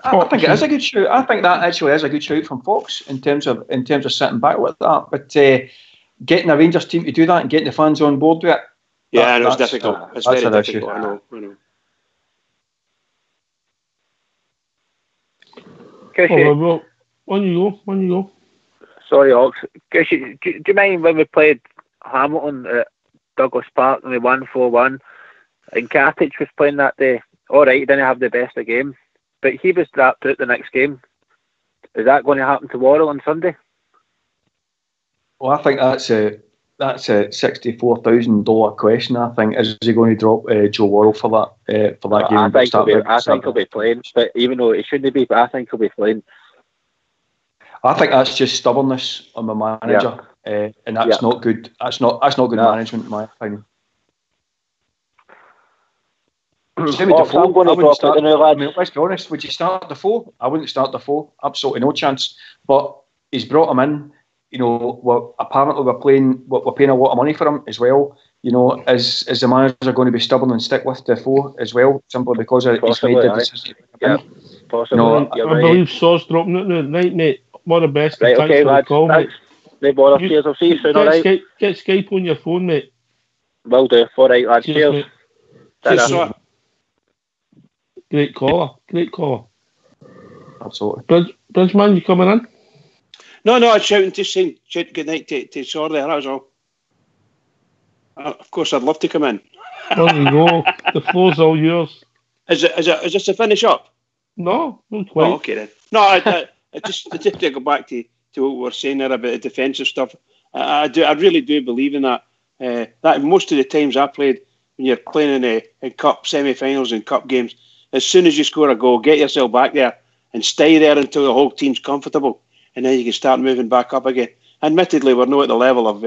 I think it is a good shout. I think that actually is a good shout from Fox in terms of sitting back with that. But getting a Rangers team to do that and getting the fans on board with it, yeah, I know it's difficult. It's very difficult. I know. When you go. Sorry, Ox. Do you mind when we played Hamilton at Douglas Park and we won 4-1, and Katic was playing that day? All right, he didn't have the best of games, but he was dropped out the next game. Is that going to happen to Worrell on Sunday? Well, I think that's a $64,000 question. I think, is he going to drop Joe Worrell for that game? I think he'll be playing, but even though he shouldn't be, but I think he'll be playing. I think that's just stubbornness on the manager, and that's not good. That's not good management, in my opinion. Let's be honest. Would you start Defoe? I wouldn't start Defoe. Absolutely no chance. But he's brought him in. You know, apparently we're paying a lot of money for him as well. You know, is the manager going to be stubborn and stick with Defoe as well, simply because he's made the decision? Yeah, possibly. I believe Saw's dropping it tonight, mate. One of the best. Right, okay, lads. Call, thanks. No bother. Cheers. I'll see you soon. All right. Get Skype on your phone, mate. Will do. All right, lads. Cheers. Great caller. Absolutely. Bridgeman, you coming in? No, I was shouting, just saying good night to Saw there, that was all. Of course, I'd love to come in. There you go. The floor's all yours. Is this a finish up? No, not quite. Oh, okay then. No, I just to go back to what we were saying there about the defensive stuff. I really do believe in that. That most of the times I played, when you're playing in cup semi-finals and cup games, as soon as you score a goal, get yourself back there and stay there until the whole team's comfortable, and then you can start moving back up again. Admittedly, we're not at the level of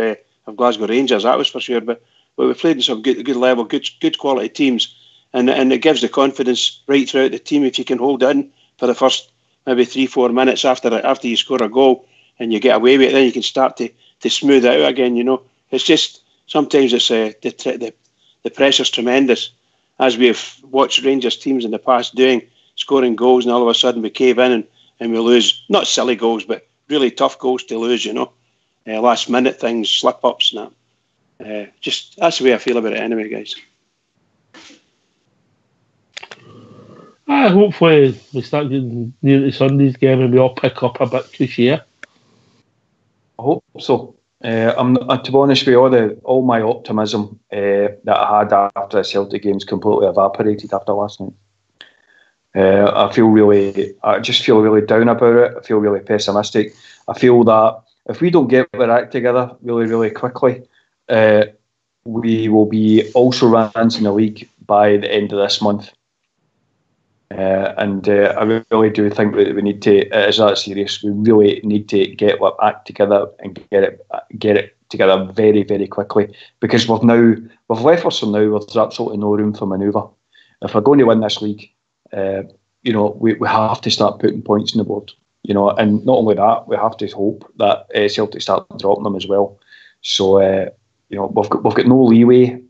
Glasgow Rangers, that was for sure, but we played in some good level, good quality teams, and it gives the confidence right throughout the team if you can hold in for the first maybe 3-4 minutes after you score a goal and you get away with it. Then you can start to smooth it out again. You know, it's just sometimes it's the pressure's tremendous, as we've watched Rangers teams in the past doing, scoring goals, and all of a sudden we cave in and we lose. Not silly goals, but really tough goals to lose. You know, last minute things, slip ups, and that. Just that's the way I feel about it anyway, guys. Hopefully we start getting near to Sunday's game and we all pick up a bit cliche. I hope so. To be honest with you, all my optimism that I had after the Celtic game's completely evaporated after last night. I just feel really down about it. I feel really pessimistic. I feel that if we don't get our act together really, really quickly, we will be also ranked in the league by the end of this month. And I really do think that we need to, it is that serious, we really need to get our act together and get it together very, very quickly, because we've left us now, there's absolutely no room for manoeuvre. If we're going to win this league, we have to start putting points on the board, and not only that, we have to hope that Celtic start dropping them as well. So, we've got no leeway.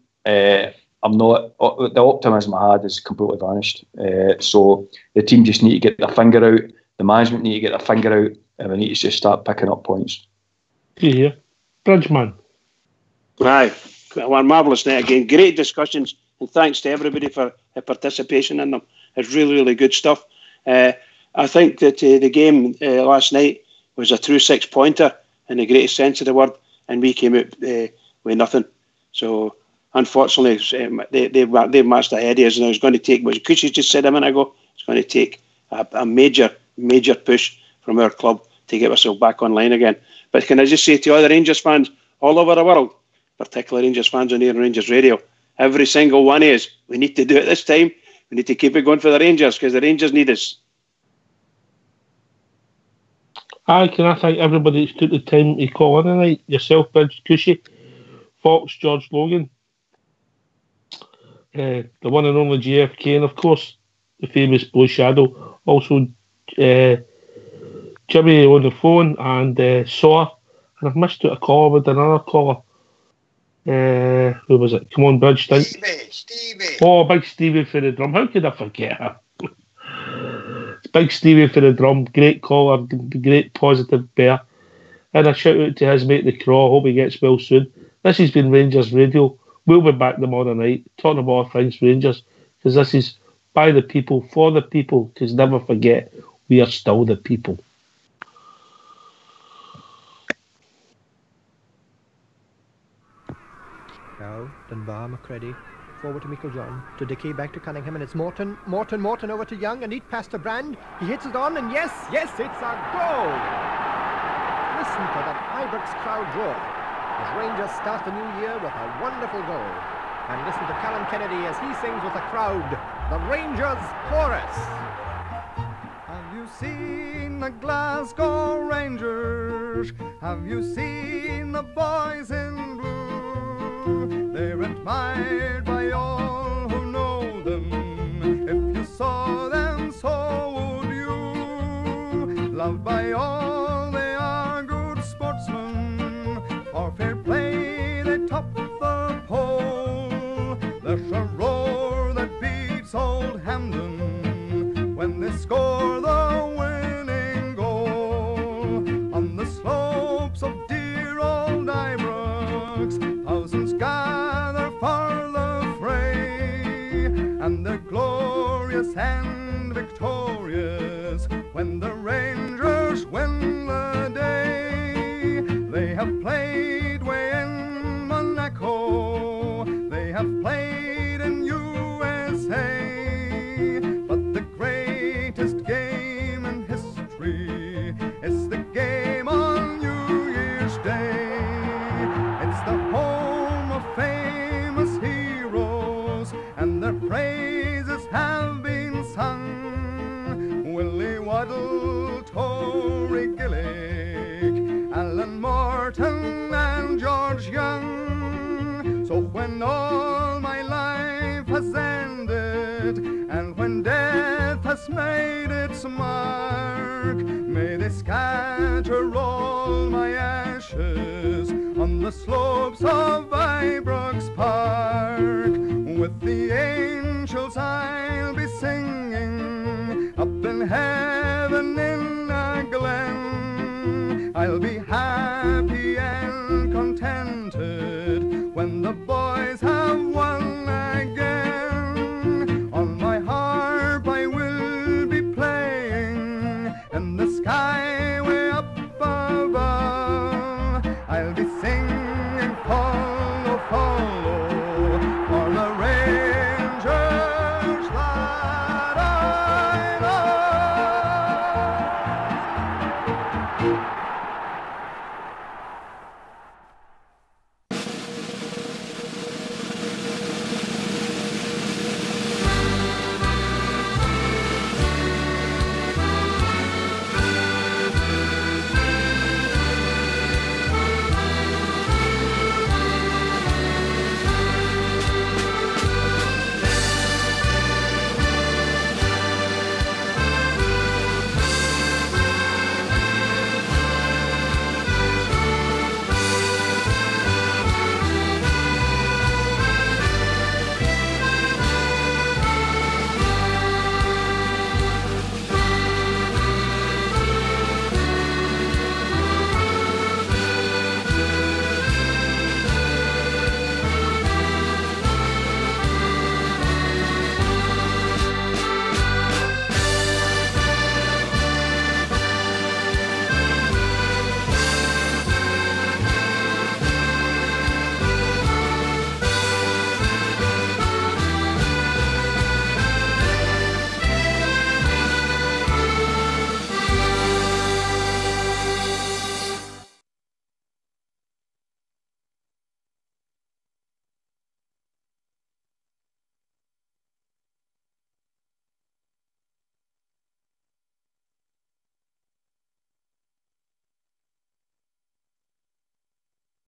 I'm not. The optimism I had is completely vanished. So the team just need to get their finger out. The management need to get their finger out, and we need to just start picking up points. Yeah, Bridgeman. Aye, one marvellous night again. Great discussions, and thanks to everybody for participation in them. It's really, really good stuff. I think that the game last night was a true 6-pointer in the greatest sense of the word, and we came out with nothing. So, unfortunately, they've matched ahead of us, and it's going to take, what Cushy just said a minute ago, it's going to take a major, major push from our club to get ourselves back online again. But can I just say to all the Rangers fans all over the world, particularly Rangers fans on here on Rangers Radio, every single one of us, we need to do it this time. We need to keep it going for the Rangers, because the Rangers need us. Can I thank everybody that's took the time to call in tonight? Yourself, Bridge, Cushy, Fox, George Logan, the one and only JFK, and of course the famous Blue Shadow. Also Jimmy on the phone, and Saw. And I've missed out a caller with another caller. Who was it? Come on, Bridge. Stevie. Oh, Big Stevie for the drum. How could I forget him? It's Big Stevie for the drum. Great caller, great positive bear. And a shout out to his mate the Craw. Hope he gets well soon. This has been Rangers Radio. We'll be back tomorrow night talking about all things Rangers, because this is by the people, for the people, because never forget, we are still the people. Now, Dunbar, McCready, forward to Meikle-John, to Dickey, back to Cunningham, and it's Morton over to Young, and neat pass to Brand. He hits it on, and yes, it's a goal! Listen to that Ibrox crowd roar as Rangers start the new year with a wonderful goal. And listen to Callum Kennedy as he sings with the crowd, the Rangers Chorus. Have you seen the Glasgow Rangers? Have you seen the boys in blue? They're admired by all who know them. If you saw them, so would you. Loved by all, they are good sportsmen. For fair play, they top the pole. There's a roar that beats old Hampden when they score the winning goal. On the slopes of dear old Ibrox, thousands gather for the fray, and they're glorious and victorious when the Rangers win the day. They have played way in Monaco, they have played in USA, but the greatest game in history is the game on New Year's Day. It's the home of famous heroes, and their praises have been sung. Willie Waddle, Tory Gillick, Alan Morton and George Young. So when all my life has ended, and when death has made its mark, may they scatter all my ashes on the slopes of Ibrox Park. With the angels I'll be singing up in heaven.